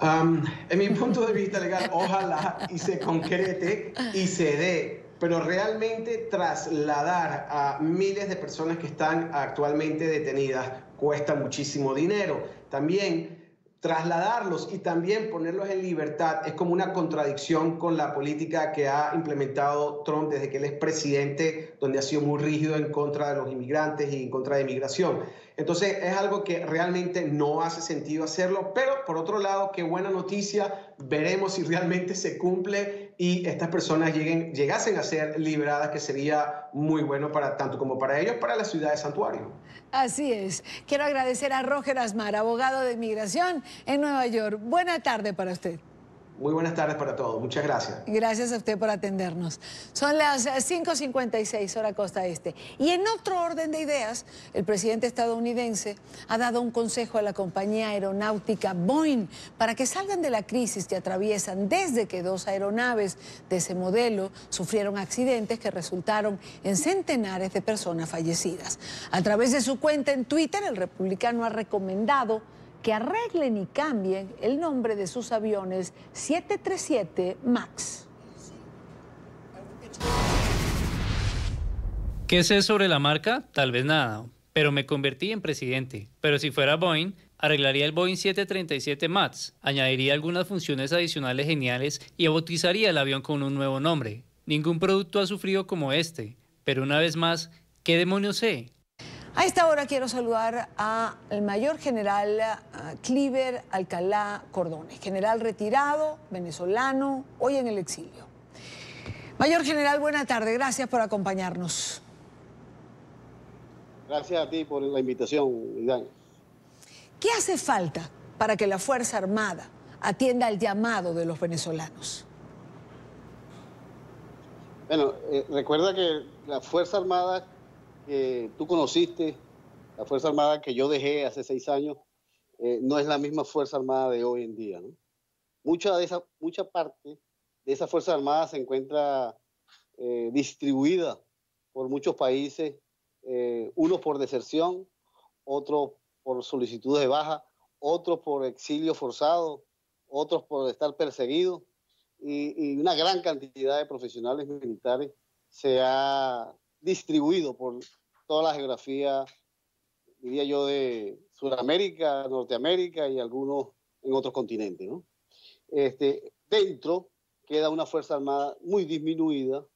En mi punto de vista legal, ojalá y se concrete y se dé. pero realmente trasladar a miles de personas que están actualmente detenidas cuesta muchísimo dinero. También trasladarlos y también ponerlos en libertad es como una contradicción con la política que ha implementado Trump desde que él es presidente, donde ha sido muy rígido en contra de los inmigrantes y en contra de inmigración. Entonces es algo que realmente no hace sentido hacerlo, pero por otro lado, qué buena noticia, veremos si realmente se cumple y estas personas llegasen a ser liberadas, que sería muy bueno para tanto como para ellos, para la ciudad de Santuario. Así es. Quiero agradecer a Roger Asmar, abogado de inmigración en Nueva York. Buena tarde para usted. Muy buenas tardes para todos. Muchas gracias. Gracias a usted por atendernos. Son las 5:56 hora costa este. Y en otro orden de ideas, el presidente estadounidense ha dado un consejo a la compañía aeronáutica Boeing para que salgan de la crisis que atraviesan desde que 2 aeronaves de ese modelo sufrieron accidentes que resultaron en centenares de personas fallecidas. A través de su cuenta en Twitter, el republicano ha recomendado que arreglen y cambien el nombre de sus aviones 737 MAX. ¿Qué sé sobre la marca? Tal vez nada, pero me convertí en presidente. Pero si fuera Boeing, arreglaría el Boeing 737 MAX, añadiría algunas funciones adicionales geniales y bautizaría el avión con un nuevo nombre. Ningún producto ha sufrido como este, pero una vez más, ¿qué demonios sé? A esta hora quiero saludar al mayor general Cliver Alcalá Cordones, general retirado, venezolano, hoy en el exilio. Mayor general, buena tarde, gracias por acompañarnos. Gracias a ti por la invitación, Idania. ¿Qué hace falta para que la Fuerza Armada atienda el llamado de los venezolanos? Bueno, recuerda que la Fuerza Armada que tú conociste, la Fuerza Armada que yo dejé hace 6 años, no es la misma Fuerza Armada de hoy en día, ¿no? Mucha parte de esa Fuerza Armada se encuentra distribuida por muchos países, unos por deserción, otros por solicitudes de baja, otros por exilio forzado, otros por estar perseguidos, y una gran cantidad de profesionales militares se ha distribuido por toda la geografía, diría yo, de Sudamérica, Norteamérica y algunos en otros continentes, ¿no? Dentro queda una Fuerza Armada muy disminuida,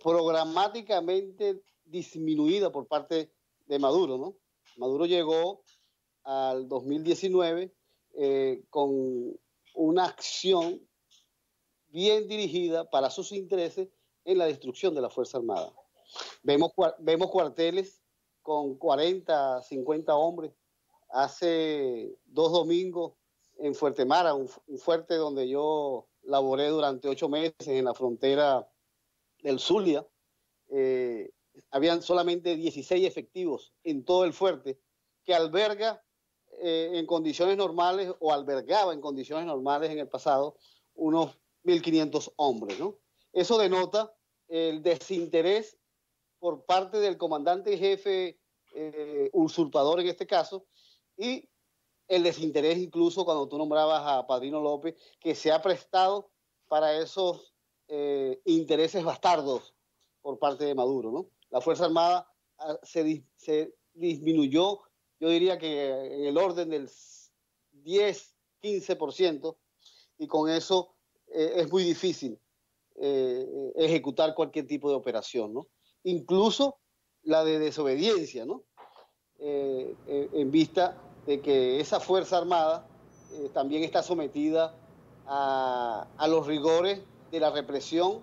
programáticamente disminuida por parte de Maduro, ¿no? Maduro llegó al 2019 con una acción bien dirigida para sus intereses en la destrucción de la Fuerza Armada. Vemos cuarteles con 40, 50 hombres. Hace 2 domingos en Fuerte Mara, un fuerte donde yo laboré durante 8 meses en la frontera del Zulia, habían solamente 16 efectivos en todo el fuerte, que alberga en condiciones normales, o albergaba en condiciones normales en el pasado, unos 1.500 hombres, ¿no? Eso denota el desinterés por parte del comandante jefe usurpador en este caso, y el desinterés incluso cuando tú nombrabas a Padrino López, que se ha prestado para esos intereses bastardos por parte de Maduro, ¿no? La Fuerza Armada se disminuyó, yo diría que en el orden del 10-15%, y con eso es muy difícil ejecutar cualquier tipo de operación, ¿no? Incluso la de desobediencia, ¿no? En vista de que esa Fuerza Armada también está sometida a los rigores de la represión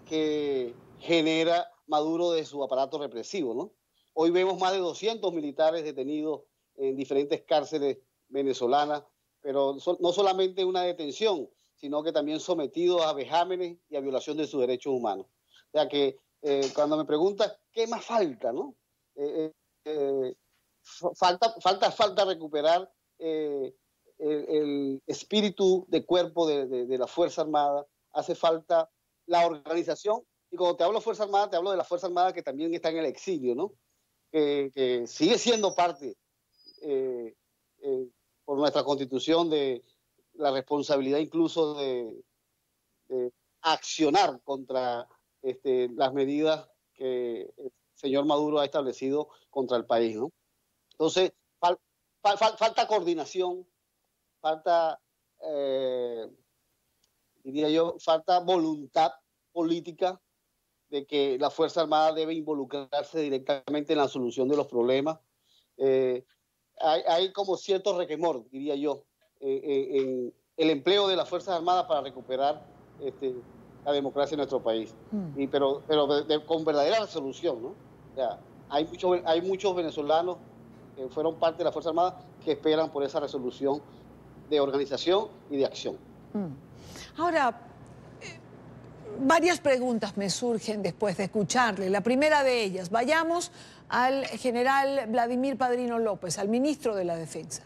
que genera Maduro de su aparato represivo, ¿no? Hoy vemos más de 200 militares detenidos en diferentes cárceles venezolanas, pero no solamente una detención, sino que también sometidos a vejámenes y a violación de sus derechos humanos. O sea que cuando me preguntas qué más falta, ¿no? Falta recuperar el espíritu de cuerpo de la Fuerza Armada, hace falta la organización, y cuando te hablo de Fuerza Armada, te hablo de la Fuerza Armada que también está en el exilio, ¿no? Que sigue siendo parte por nuestra Constitución de la responsabilidad incluso de accionar contra las medidas que el señor Maduro ha establecido contra el país, ¿no? Entonces, falta coordinación, falta, diría yo, falta voluntad política de que la Fuerza Armada debe involucrarse directamente en la solución de los problemas. Hay como cierto requemor, diría yo, en el empleo de las Fuerzas Armadas para recuperar la democracia en nuestro país. Pero con verdadera resolución, ¿no? O sea, hay muchos venezolanos que fueron parte de la Fuerza Armada que esperan por esa resolución de organización y de acción. Ahora, varias preguntas me surgen después de escucharle. La primera de ellas, vayamos al general Vladimir Padrino López, al ministro de la Defensa.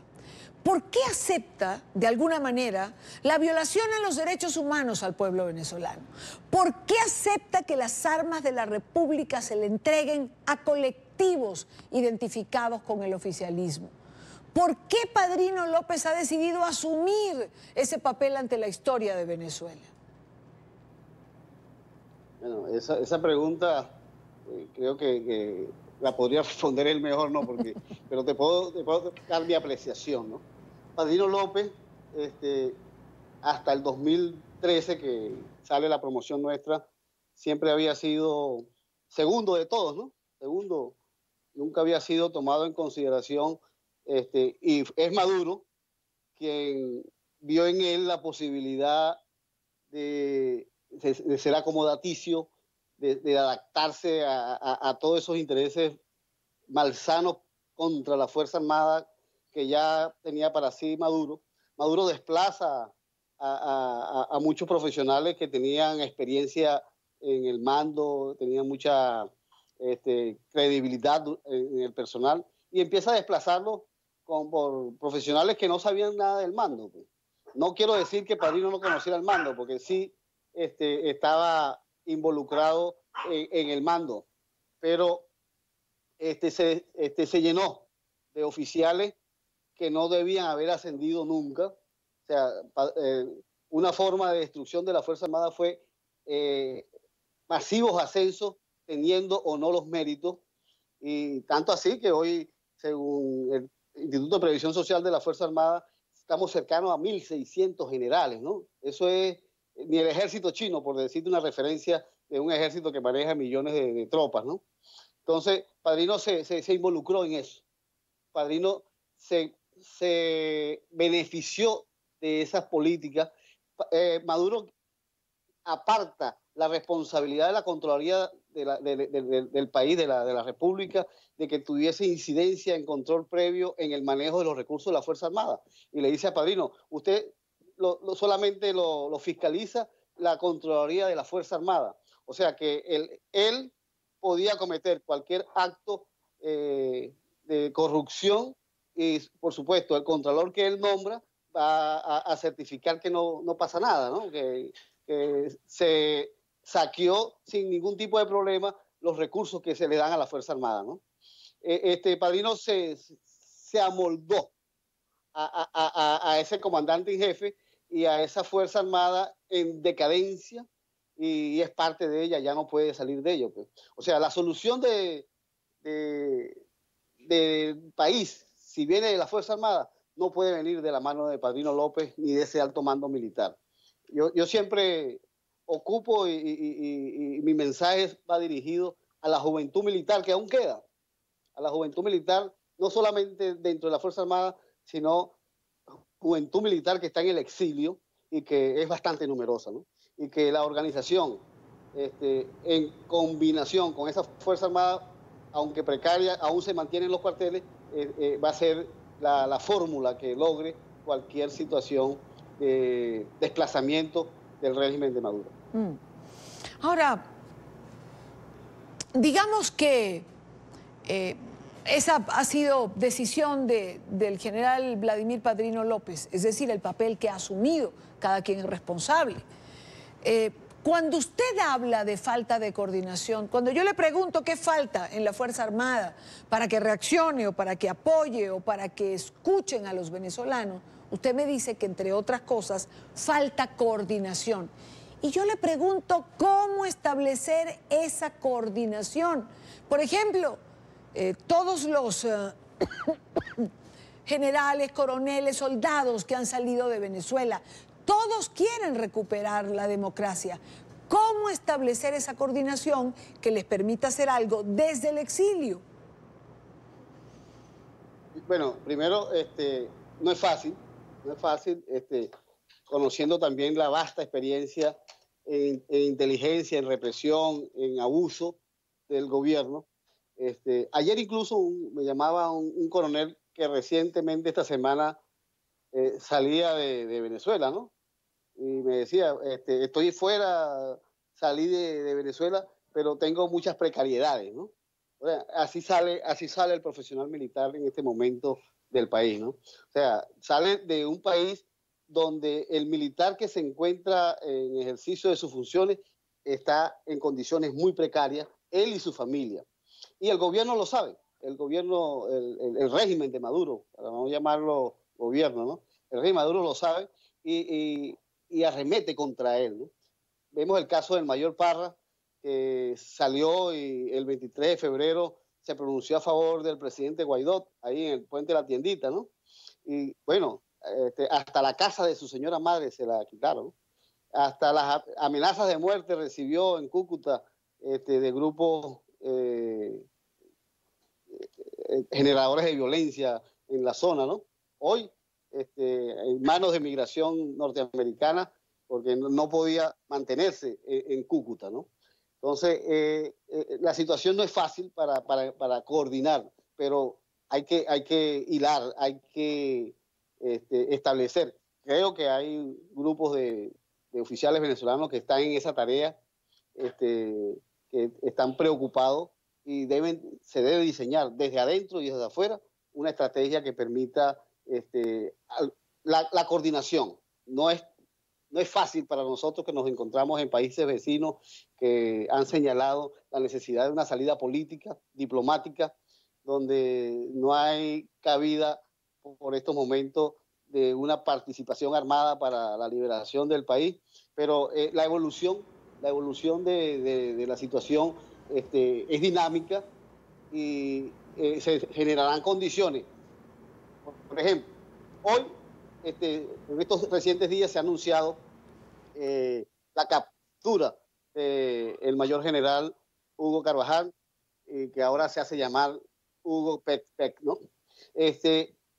¿Por qué acepta, de alguna manera, la violación a los derechos humanos al pueblo venezolano? ¿Por qué acepta que las armas de la República se le entreguen a colectivos identificados con el oficialismo? ¿Por qué Padrino López ha decidido asumir ese papel ante la historia de Venezuela? Bueno, esa pregunta creo que la podría responder él mejor, ¿no? Pero te puedo dar mi apreciación, ¿no? Padrino López, hasta el 2013, que sale la promoción nuestra, siempre había sido segundo de todos, ¿no? Segundo, nunca había sido tomado en consideración, y es Maduro quien vio en él la posibilidad de ser acomodaticio, de adaptarse a todos esos intereses malsanos contra la Fuerza Armada que ya tenía para sí Maduro. Maduro desplaza a muchos profesionales que tenían experiencia en el mando, tenían mucha credibilidad en el personal, y empieza a desplazarlos por profesionales que no sabían nada del mando. No quiero decir que Padrino no conociera el mando, porque sí estaba involucrado en el mando, pero se llenó de oficiales que no debían haber ascendido nunca. O sea, una forma de destrucción de la Fuerza Armada fue masivos ascensos, teniendo o no los méritos, y tanto así que hoy, según el Instituto de Previsión Social de la Fuerza Armada, estamos cercanos a 1.600 generales, ¿no? Eso es ni el ejército chino, por decirte una referencia de un ejército que maneja millones de tropas, ¿no? Entonces, Padrino se involucró en eso. Padrino se benefició de esas políticas. Maduro aparta la responsabilidad de la Contraloría del país, de la República, de que tuviese incidencia en control previo en el manejo de los recursos de la Fuerza Armada. Y le dice a Padrino, usted solamente lo fiscaliza la Contraloría de la Fuerza Armada. O sea que él podía cometer cualquier acto de corrupción, y por supuesto el contralor que él nombra va a certificar que no pasa nada, ¿no? Que se saqueó sin ningún tipo de problema los recursos que se le dan a la Fuerza Armada, ¿no? Padrino se amoldó a ese comandante en jefe y a esa Fuerza Armada en decadencia, y es parte de ella, ya no puede salir de ello, pues. O sea, la solución del país, si viene de la Fuerza Armada, no puede venir de la mano de Padrino López ni de ese alto mando militar. Yo siempre ocupo y mi mensaje va dirigido a la juventud militar que aún queda, a la juventud militar, no solamente dentro de la Fuerza Armada, sino juventud militar que está en el exilio y que es bastante numerosa, ¿no? Y que la organización, en combinación con esa Fuerza Armada, aunque precaria, aún se mantiene en los cuarteles, va a ser la fórmula que logre cualquier situación de desplazamiento del régimen de Maduro. Ahora, digamos que esa ha sido decisión del general Vladimir Padrino López, es decir, el papel que ha asumido, cada quien es responsable. Cuando usted habla de falta de coordinación, cuando yo le pregunto qué falta en la Fuerza Armada para que reaccione o para que apoye o para que escuchen a los venezolanos, usted me dice que, entre otras cosas, falta coordinación. Y yo le pregunto, ¿cómo establecer esa coordinación? Por ejemplo, todos los generales, coroneles, soldados que han salido de Venezuela, todos quieren recuperar la democracia. ¿Cómo establecer esa coordinación que les permita hacer algo desde el exilio? Bueno, primero, no es fácil, conociendo también la vasta experiencia en inteligencia, en represión, en abuso del gobierno. Ayer incluso me llamaba un coronel que recientemente esta semana salía de Venezuela, ¿no? Y me decía, estoy fuera, salí de Venezuela, pero tengo muchas precariedades, ¿no? O sea, así sale el profesional militar en este momento del país, ¿no? O sea, sale de un país donde el militar que se encuentra en ejercicio de sus funciones está en condiciones muy precarias, él y su familia. Y el gobierno lo sabe, el gobierno, el régimen de Maduro, para no llamarlo gobierno, ¿no? El régimen de Maduro lo sabe y arremete contra él, ¿no? Vemos el caso del mayor Parra, que salió y el 23 de febrero se pronunció a favor del presidente Guaidó, ahí en el puente de la tiendita, ¿no? Y bueno, hasta la casa de su señora madre se la quitaron. Hasta las amenazas de muerte recibió en Cúcuta de grupos generadores de violencia en la zona, ¿no? Hoy, en manos de migración norteamericana, porque no podía mantenerse en Cúcuta, ¿no? Entonces, la situación no es fácil para coordinar, pero hay que hilar, hay que establecer. Creo que hay grupos de oficiales venezolanos que están en esa tarea, que están preocupados y se debe diseñar desde adentro y desde afuera una estrategia que permita la coordinación. No es fácil para nosotros que nos encontramos en países vecinos que han señalado la necesidad de una salida política, diplomática, donde no hay cabida por estos momentos de una participación armada para la liberación del país, pero la evolución de la situación es dinámica y se generarán condiciones. Por ejemplo, hoy, en estos recientes días se ha anunciado la captura del mayor general Hugo Carvajal, que ahora se hace llamar Hugo Pec, ¿no?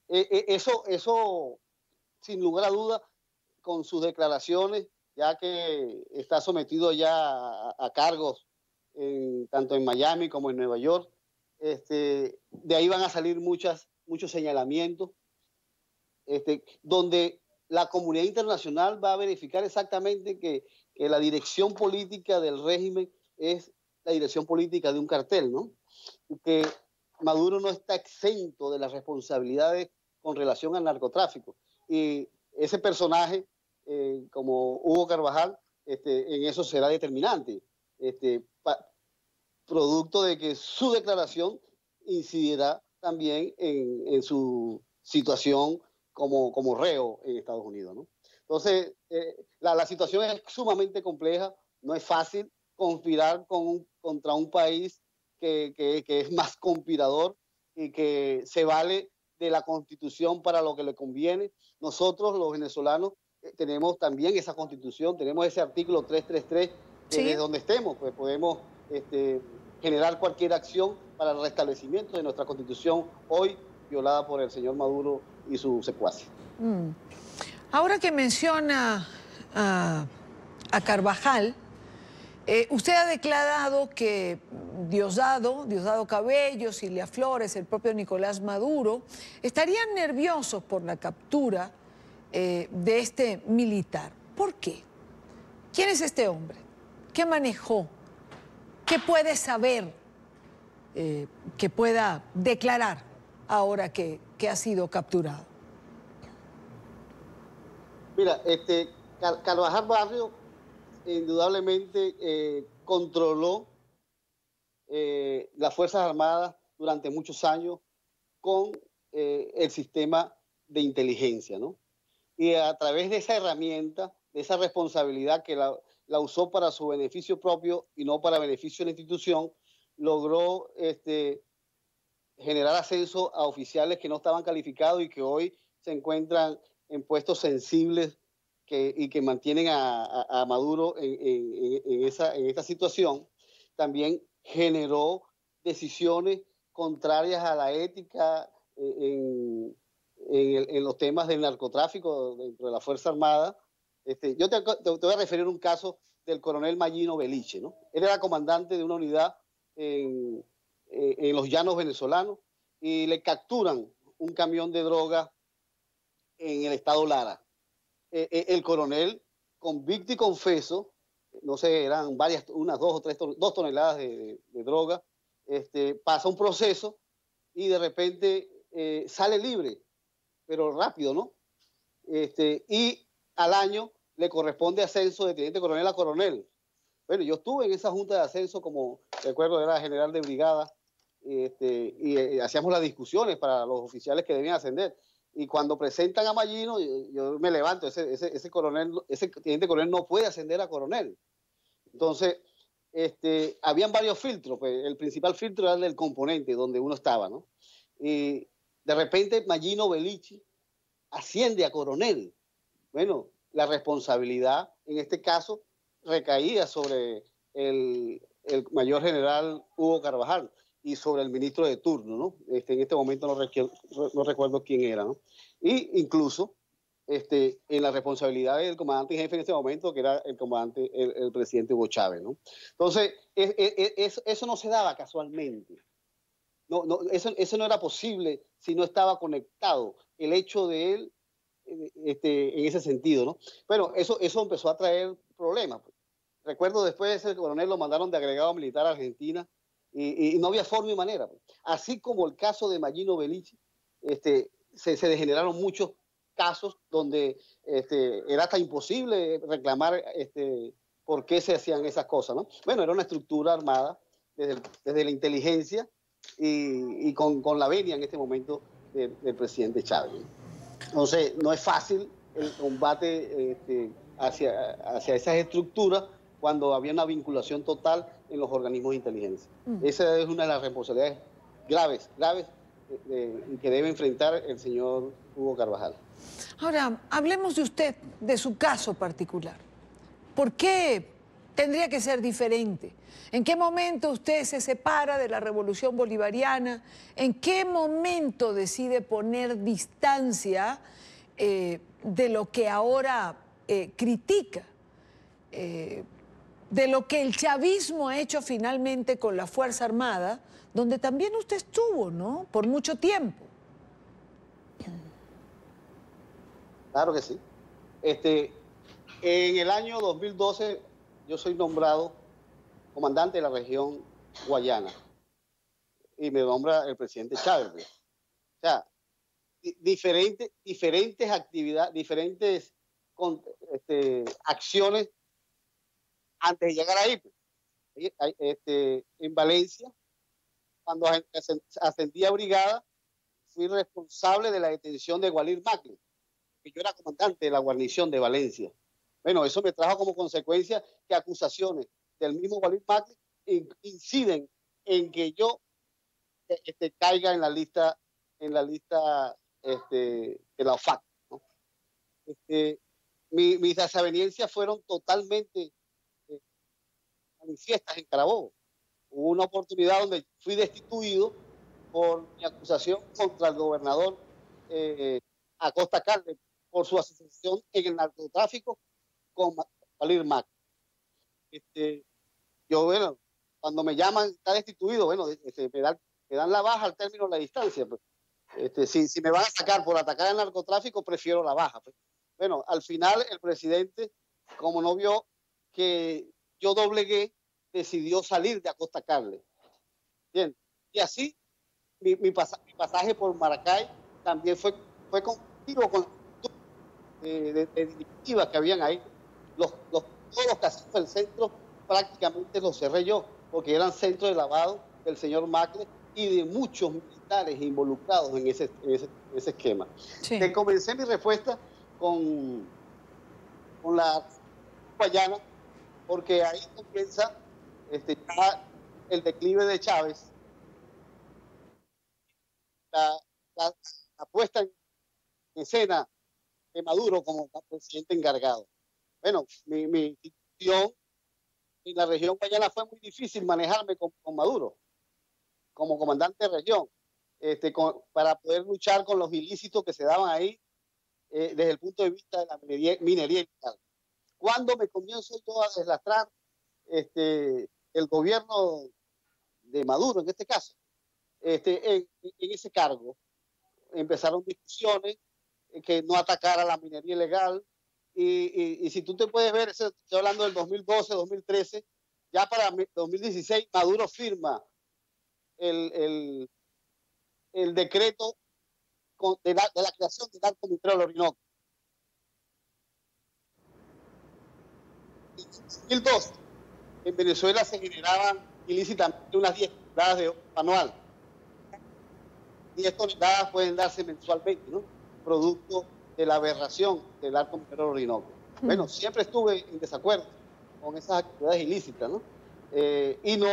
Eso, sin lugar a duda, con sus declaraciones, ya que está sometido ya a cargos tanto en Miami como en Nueva York, de ahí van a salir muchos señalamientos, donde la comunidad internacional va a verificar exactamente que la dirección política del régimen es la dirección política de un cartel, ¿no? Y que Maduro no está exento de las responsabilidades con relación al narcotráfico. Y ese personaje, como Hugo Carvajal, en eso será determinante, producto de que su declaración incidirá también en su situación como reo en Estados Unidos, ¿no? Entonces, la situación es sumamente compleja, no es fácil conspirar contra un país que es más conspirador y que se vale de la Constitución para lo que le conviene. Nosotros, los venezolanos, tenemos también esa Constitución, tenemos ese artículo 333, que desde donde estemos, pues podemos generar cualquier acción para el restablecimiento de nuestra Constitución, hoy violada por el señor Maduro y su secuaces. Ahora que menciona a Carvajal, usted ha declarado que Diosdado Cabello, Cilia Flores, el propio Nicolás Maduro, estarían nerviosos por la captura de este militar. ¿Por qué? ¿Quién es este hombre? ¿Qué manejó? ¿Qué puede saber que pueda declarar ahora que ha sido capturado? Mira, Carvajal Barrio indudablemente controló las Fuerzas Armadas durante muchos años con el sistema de inteligencia, ¿no? y a través de esa herramienta, de esa responsabilidad que la usó para su beneficio propio y no para beneficio de la institución, logró generar ascenso a oficiales que no estaban calificados y que hoy se encuentran en puestos sensibles y que mantienen a Maduro en esta situación. También generó decisiones contrarias a la ética en los temas del narcotráfico dentro de la Fuerza Armada. Yo te voy a referir un caso del coronel Mayino Beliche, ¿no? Él era comandante de una unidad en los llanos venezolanos y le capturan un camión de droga en el estado Lara. El coronel, convicto y confeso, no sé, eran unas 2 toneladas de droga, pasa un proceso y de repente sale libre, pero rápido, ¿no? Y al año le corresponde ascenso de teniente coronel a coronel. Bueno, yo estuve en esa junta de ascenso, como recuerdo, era general de brigada, y hacíamos las discusiones para los oficiales que debían ascender. Y cuando presentan a Mayino, yo me levanto, ese teniente coronel no puede ascender a coronel. Entonces, habían varios filtros, pues el principal filtro era el del componente, donde uno estaba, ¿no? Y de repente Mayino Beliche asciende a coronel. Bueno, la responsabilidad, en este caso, recaía sobre el mayor general Hugo Carvajal y sobre el ministro de turno, ¿no? En este momento no recuerdo quién era, ¿no? Y incluso en la responsabilidad del comandante en jefe en este momento, que era el presidente Hugo Chávez, ¿no? Entonces, eso no se daba casualmente. Eso no era posible si no estaba conectado el hecho de él en ese sentido, ¿no? Bueno, eso empezó a traer problemas. Recuerdo después ese coronel lo mandaron de agregado militar a Argentina y no había forma y manera. Así como el caso de Mayino Beliche, se degeneraron muchos casos donde era hasta imposible reclamar por qué se hacían esas cosas, ¿no? Bueno, era una estructura armada desde la inteligencia y con la venia en este momento del presidente Chávez. Entonces, no es fácil el combate hacia esas estructuras cuando había una vinculación total en los organismos de inteligencia. Esa es una de las responsabilidades graves que debe enfrentar el señor Hugo Carvajal. Ahora, hablemos de usted, de su caso particular. ¿Por qué tendría que ser diferente? ¿En qué momento usted se separa de la revolución bolivariana? ¿En qué momento decide poner distancia de lo que ahora critica? De lo que el chavismo ha hecho finalmente con la Fuerza Armada, donde también usted estuvo, ¿no? Por mucho tiempo. Claro que sí. En el año 2012 yo soy nombrado comandante de la región Guayana y me nombra el presidente Chávez. O sea, diferentes actividades, diferentes acciones antes de llegar ahí. En Valencia, cuando ascendí a brigada, fui responsable de la detención de Walir Macri, que yo era comandante de la guarnición de Valencia. Bueno, eso me trajo como consecuencia que acusaciones del mismo Walir Macri inciden en que yo caiga en la lista de la OFAC, ¿no? Mis desavenencias fueron totalmente manifiestas en Carabobo. Hubo una oportunidad donde fui destituido por mi acusación contra el gobernador Acosta Carles por su asociación en el narcotráfico con Walir Macri. Yo, bueno, cuando me llaman, está destituido, bueno, me dan la baja al término de la distancia. Pues. Si me van a sacar por atacar el narcotráfico, prefiero la baja. Pues. Bueno, al final el presidente, como no vio que yo doblegué, decidió salir de Acosta Carles. Bien, y así mi pasaje por Maracay también fue contigo con de directivas que habían ahí. Todos los casinos del centro prácticamente los cerré yo, porque eran centros de lavado del señor Macri y de muchos militares involucrados en ese esquema. Sí. Comencé mi respuesta con la Guayana, porque ahí comienza ya el declive de Chávez, la puesta en escena de Maduro como presidente encargado. Bueno, mi situación en la región Guayana fue muy difícil manejarme con Maduro como comandante de región, para poder luchar con los ilícitos que se daban ahí desde el punto de vista de la minería ilegal. Cuando me comienzo yo a deslastrar el gobierno de Maduro, en este caso, en ese cargo, empezaron discusiones que no atacara la minería ilegal, y si tú te puedes ver, estoy hablando del 2012, 2013, ya para 2016 Maduro firma el decreto de la creación del Arco Minero del Orinoco. En 2012, en Venezuela se generaban ilícitamente unas 10 toneladas de oro anual. 10 toneladas pueden darse mensualmente, ¿no? Producto de la aberración del Arco Minero del Orinoco. Bueno, siempre estuve en desacuerdo con esas actividades ilícitas, ¿no? Y no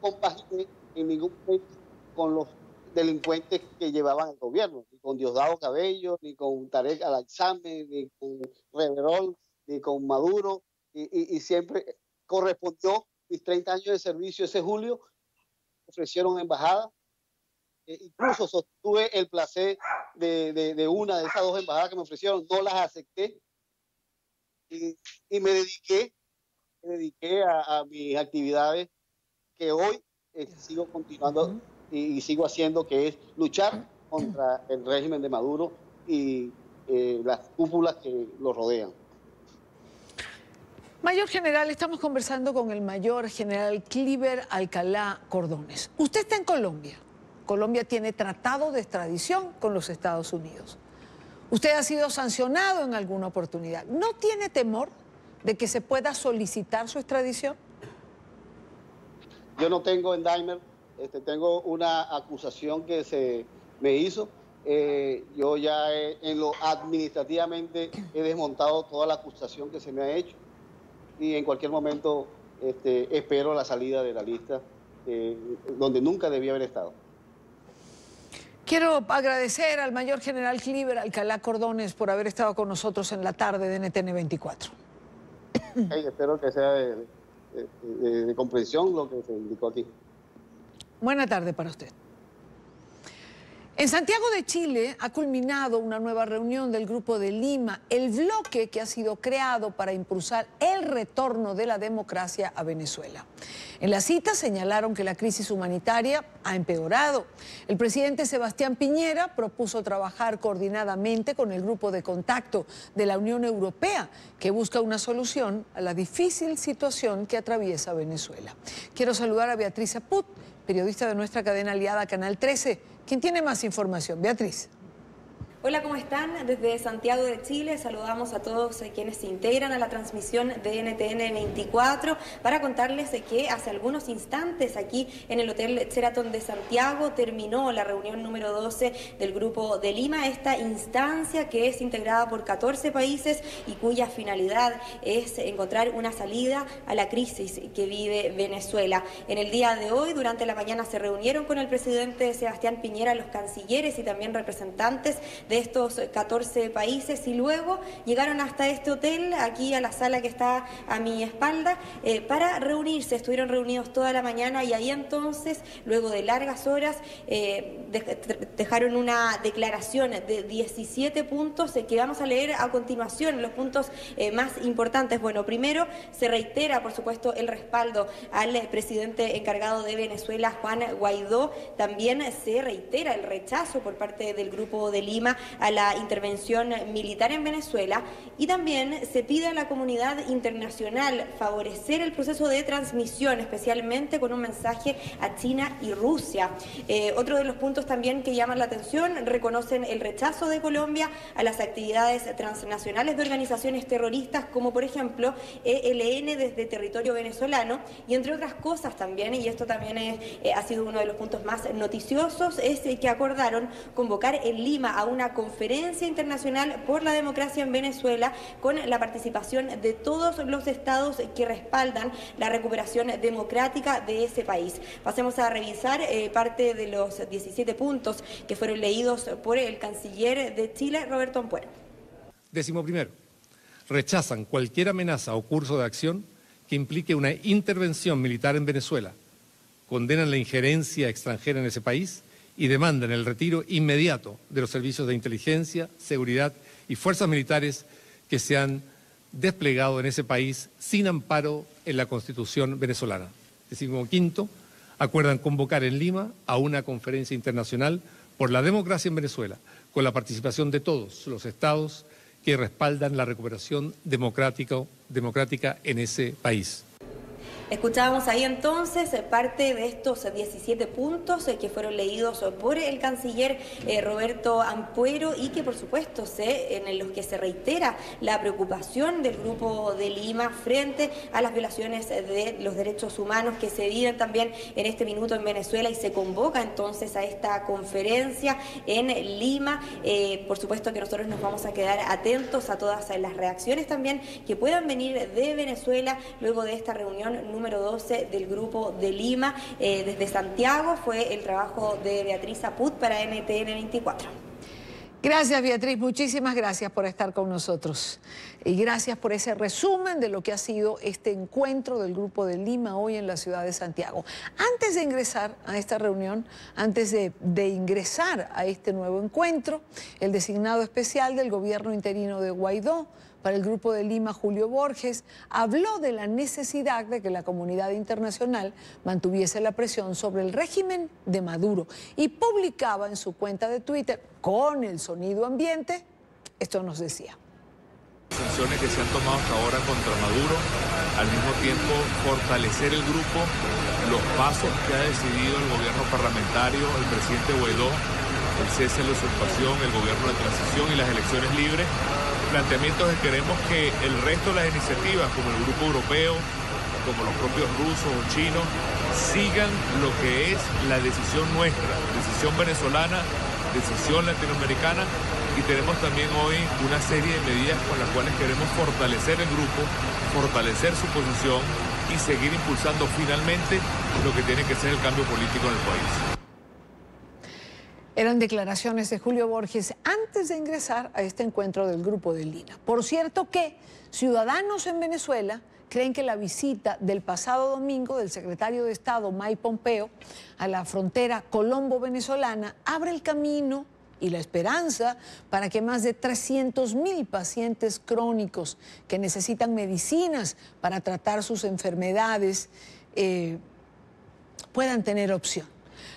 compaginé en ningún momento con los delincuentes que llevaban el gobierno, ni con Diosdado Cabello, ni con Tarek Al-Aizame, ni con Reverol, ni con Maduro, y siempre correspondió mis 30 años de servicio ese julio, ofrecieron embajada, incluso sostuve el placer de una de esas 2 embajadas que me ofrecieron, no las acepté, y me dediqué a mis actividades que hoy sigo continuando y sigo haciendo, que es luchar contra el régimen de Maduro y las cúpulas que lo rodean. Mayor General, estamos conversando con el Mayor General Cliver Alcalá Cordones. Usted está en Colombia. Colombia tiene tratado de extradición con los Estados Unidos. Usted ha sido sancionado en alguna oportunidad. ¿No tiene temor de que se pueda solicitar su extradición? Yo no tengo indictment, tengo una acusación que se me hizo. Yo ya en lo administrativamente he desmontado toda la acusación que se me ha hecho, y en cualquier momento espero la salida de la lista, donde nunca debía haber estado. Quiero agradecer al Mayor General Cliver Alcalá Cordones por haber estado con nosotros en la tarde de NTN 24. Espero que sea de comprensión lo que se indicó aquí. Buena tarde para usted. En Santiago de Chile ha culminado una nueva reunión del Grupo de Lima, el bloque que ha sido creado para impulsar el retorno de la democracia a Venezuela. En la cita señalaron que la crisis humanitaria ha empeorado. El presidente Sebastián Piñera propuso trabajar coordinadamente con el grupo de contacto de la Unión Europea, que busca una solución a la difícil situación que atraviesa Venezuela. Quiero saludar a Beatriz Aput, periodista de nuestra cadena aliada Canal 13. ¿Quién tiene más información? Beatriz. Hola, ¿cómo están? Desde Santiago de Chile saludamos a todos quienes se integran a la transmisión de NTN 24 para contarles que hace algunos instantes aquí en el Hotel Sheraton de Santiago terminó la reunión número 12 del Grupo de Lima, esta instancia que es integrada por 14 países y cuya finalidad es encontrar una salida a la crisis que vive Venezuela. En el día de hoy, durante la mañana, se reunieron con el presidente Sebastián Piñera, los cancilleres y también representantes de estos 14 países, y luego llegaron hasta este hotel, aquí a la sala que está a mi espalda, para reunirse. Estuvieron reunidos toda la mañana y ahí entonces, luego de largas horas, dejaron una declaración de 17 puntos que vamos a leer a continuación, los puntos más importantes. Bueno, primero se reitera, por supuesto, el respaldo al presidente encargado de Venezuela, Juan Guaidó. También se reitera el rechazo por parte del Grupo de Lima a la intervención militar en Venezuela, y también se pide a la comunidad internacional favorecer el proceso de transmisión, especialmente con un mensaje a China y Rusia. Otro de los puntos también que llaman la atención: reconocen el rechazo de Colombia a las actividades transnacionales de organizaciones terroristas como por ejemplo ELN desde territorio venezolano, y entre otras cosas también, y esto también ha sido uno de los puntos más noticiosos, es que acordaron convocar en Lima a una esta conferencia internacional por la democracia en Venezuela con la participación de todos los estados que respaldan la recuperación democrática de ese país. Pasemos a revisar parte de los 17 puntos que fueron leídos por el canciller de Chile, Roberto Ampuero. 11. Rechazan cualquier amenaza o curso de acción que implique una intervención militar en Venezuela, condenan la injerencia extranjera en ese país y demandan el retiro inmediato de los servicios de inteligencia, seguridad y fuerzas militares que se han desplegado en ese país sin amparo en la Constitución venezolana. 15. Acuerdan convocar en Lima a una conferencia internacional por la democracia en Venezuela, con la participación de todos los estados que respaldan la recuperación democrática en ese país. Escuchábamos ahí entonces parte de estos 17 puntos que fueron leídos por el canciller Roberto Ampuero y que por supuesto en los que se reitera la preocupación del Grupo de Lima frente a las violaciones de los derechos humanos que se viven también en este minuto en Venezuela, y se convoca entonces a esta conferencia en Lima. Por supuesto que nosotros nos vamos a quedar atentos a todas las reacciones también que puedan venir de Venezuela luego de esta reunión número 12 del Grupo de Lima. Desde Santiago fue el trabajo de Beatriz Aput para NTN 24. Gracias, Beatriz, muchísimas gracias por estar con nosotros y gracias por ese resumen de lo que ha sido este encuentro del Grupo de Lima hoy en la ciudad de Santiago. Antes de ingresar a esta reunión, antes de ingresar a este nuevo encuentro, el designado especial del gobierno interino de Guaidó para el Grupo de Lima, Julio Borges, habló de la necesidad de que la comunidad internacional mantuviese la presión sobre el régimen de Maduro y publicaba en su cuenta de Twitter, con el sonido ambiente, esto nos decía. Las sanciones que se han tomado hasta ahora contra Maduro, al mismo tiempo fortalecer el grupo, los pasos que ha decidido el gobierno parlamentario, el presidente Guaidó, el cese de la usurpación, el gobierno de transición y las elecciones libres, planteamientos que queremos que el resto de las iniciativas, como el Grupo Europeo, como los propios rusos o chinos, sigan lo que es la decisión nuestra, decisión venezolana, decisión latinoamericana, y tenemos también hoy una serie de medidas con las cuales queremos fortalecer el grupo, fortalecer su posición y seguir impulsando finalmente lo que tiene que ser el cambio político en el país. Eran declaraciones de Julio Borges antes de ingresar a este encuentro del Grupo de Lima. Por cierto que ciudadanos en Venezuela creen que la visita del pasado domingo del secretario de Estado Mike Pompeo a la frontera colombo-venezolana abre el camino y la esperanza para que más de 300.000 pacientes crónicos que necesitan medicinas para tratar sus enfermedades puedan tener opción.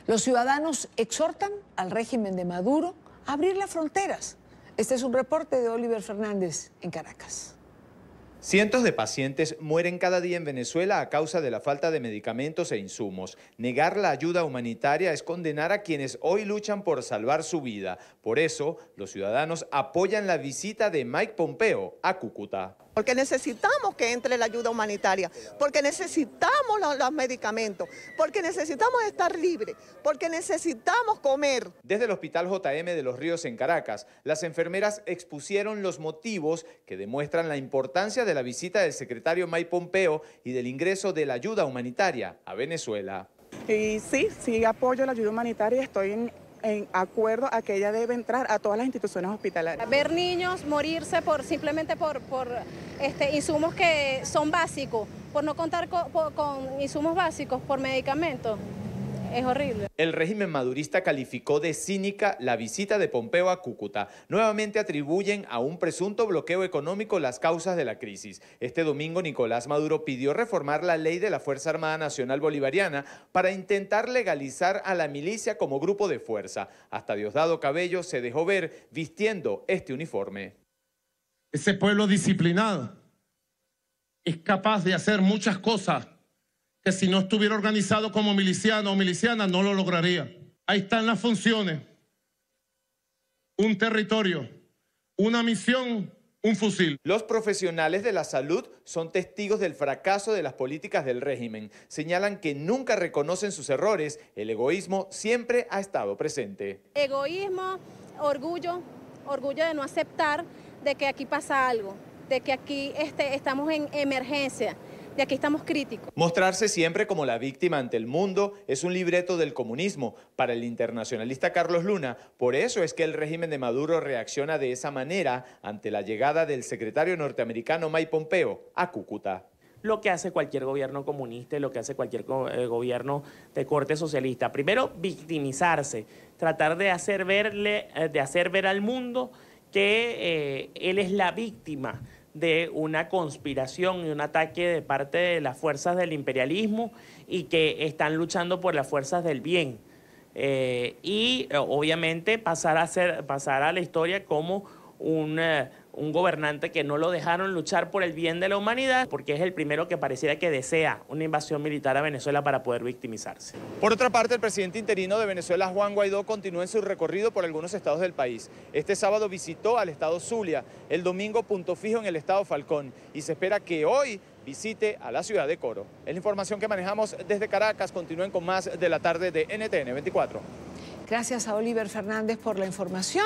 Los ciudadanos exhortan al régimen de Maduro a abrir las fronteras. Este es un reporte de Oliver Fernández en Caracas. Cientos de pacientes mueren cada día en Venezuela a causa de la falta de medicamentos e insumos. Negar la ayuda humanitaria es condenar a quienes hoy luchan por salvar su vida. Por eso, los ciudadanos apoyan la visita de Mike Pompeo a Cúcuta. Porque necesitamos que entre la ayuda humanitaria, porque necesitamos los medicamentos, porque necesitamos estar libres, porque necesitamos comer. Desde el Hospital JM de Los Ríos en Caracas, las enfermeras expusieron los motivos que demuestran la importancia de la visita del secretario Mike Pompeo y del ingreso de la ayuda humanitaria a Venezuela. Y sí apoyo la ayuda humanitaria, estoy en acuerdo a que ella debe entrar a todas las instituciones hospitalarias. Ver niños morirse simplemente por insumos que son básicos, por no contar con insumos básicos, por medicamentos, es horrible. El régimen madurista calificó de cínica la visita de Pompeo a Cúcuta. Nuevamente atribuyen a un presunto bloqueo económico las causas de la crisis. Este domingo Nicolás Maduro pidió reformar la ley de la Fuerza Armada Nacional Bolivariana para intentar legalizar a la milicia como grupo de fuerza. Hasta Diosdado Cabello se dejó ver vistiendo este uniforme. Ese pueblo disciplinado es capaz de hacer muchas cosas que si no estuviera organizado como miliciano o miliciana no lo lograría. Ahí están las funciones: un territorio, una misión, un fusil. Los profesionales de la salud son testigos del fracaso de las políticas del régimen. Señalan que nunca reconocen sus errores. El egoísmo siempre ha estado presente. Egoísmo, orgullo orgullo de no aceptar de que aquí pasa algo, de que aquí estamos en emergencia, de aquí estamos críticos. Mostrarse siempre como la víctima ante el mundo es un libreto del comunismo para el internacionalista Carlos Luna. Por eso es que el régimen de Maduro reacciona de esa manera ante la llegada del secretario norteamericano Mike Pompeo a Cúcuta. Lo que hace cualquier gobierno comunista y lo que hace cualquier gobierno de corte socialista. Primero, victimizarse, tratar de hacer ver al mundo que él es la víctima de una conspiración y un ataque de parte de las fuerzas del imperialismo y que están luchando por las fuerzas del bien. Y obviamente pasar a la historia como un gobernante que no lo dejaron luchar por el bien de la humanidad, porque es el primero que pareciera que desea una invasión militar a Venezuela para poder victimizarse. Por otra parte, el presidente interino de Venezuela, Juan Guaidó, continúa en su recorrido por algunos estados del país. Este sábado visitó al estado Zulia, el domingo punto fijo en el estado Falcón, y se espera que hoy visite a la ciudad de Coro. Es la información que manejamos desde Caracas. Continúen con más de la tarde de NTN 24. Gracias a Oliver Fernández por la información.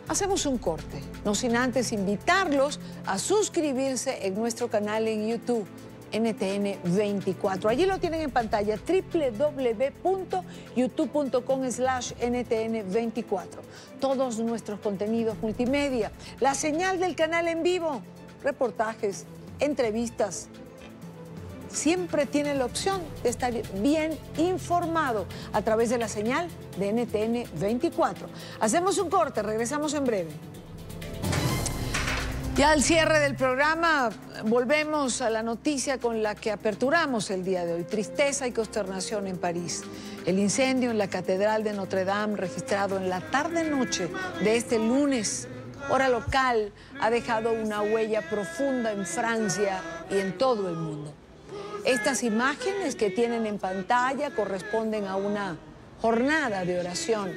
Hacemos un corte, no sin antes invitarlos a suscribirse en nuestro canal en YouTube, NTN 24. Allí lo tienen en pantalla, www.youtube.com/NTN 24. Todos nuestros contenidos multimedia, la señal del canal en vivo, reportajes, entrevistas. Siempre tiene la opción de estar bien informado a través de la señal de NTN 24. Hacemos un corte, regresamos en breve. Ya al cierre del programa, volvemos a la noticia con la que aperturamos el día de hoy. Tristeza y consternación en París. El incendio en la Catedral de Notre Dame, registrado en la tarde-noche de este lunes, hora local, ha dejado una huella profunda en Francia y en todo el mundo. Estas imágenes que tienen en pantalla corresponden a una jornada de oración.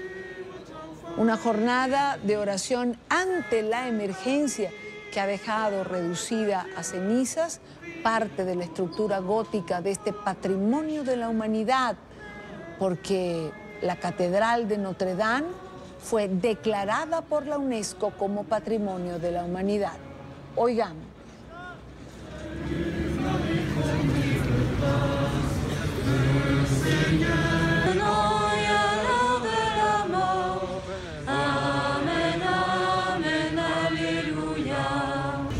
Una jornada de oración ante la emergencia que ha dejado reducida a cenizas parte de la estructura gótica de este patrimonio de la humanidad, porque la Catedral de Notre Dame fue declarada por la UNESCO como Patrimonio de la Humanidad. Oigamos.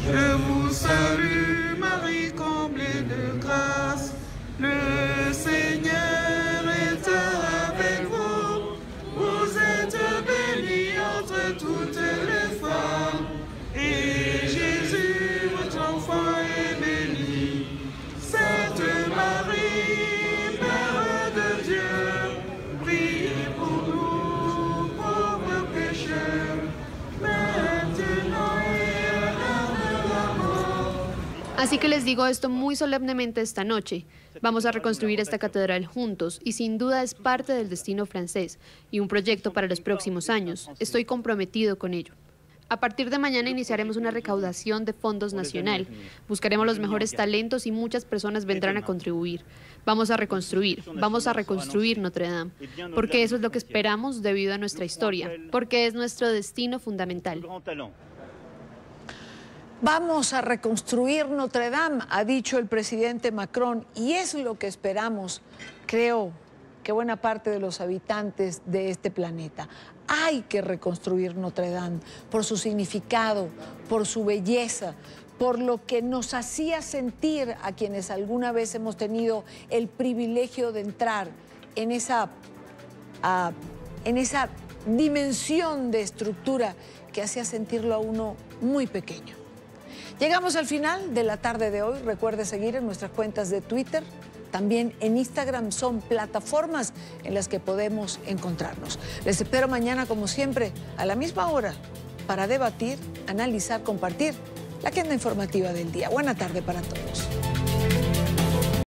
Je vous salue, Marie, comblée de grâce. Le Seigneur est avec vous. Vous êtes bénie entre toutes les femmes. Et Jésus, votre enfant, est béni. Sainte Marie, Mère de Dieu, priez pour nous, pauvres pécheurs, maintenant et à l'heure de la mort. Así que les digo esto muy solemnemente esta noche. Vamos a reconstruir esta catedral juntos y sin duda es parte del destino francés y un proyecto para los próximos años. Estoy comprometido con ello. A partir de mañana iniciaremos una recaudación de fondos nacional. Buscaremos los mejores talentos y muchas personas vendrán a contribuir. Vamos a reconstruir Notre Dame, porque eso es lo que esperamos debido a nuestra historia, porque es nuestro destino fundamental. Vamos a reconstruir Notre Dame, ha dicho el presidente Macron, y es lo que esperamos, creo, que buena parte de los habitantes de este planeta. Hay que reconstruir Notre Dame por su significado, por su belleza, por lo que nos hacía sentir a quienes alguna vez hemos tenido el privilegio de entrar en esa dimensión de estructura que hacía sentirlo a uno muy pequeño. Llegamos al final de la tarde de hoy. Recuerde seguir en nuestras cuentas de Twitter. También en Instagram son plataformas en las que podemos encontrarnos. Les espero mañana, como siempre, a la misma hora para debatir, analizar, compartir la agenda informativa del día. Buena tarde para todos.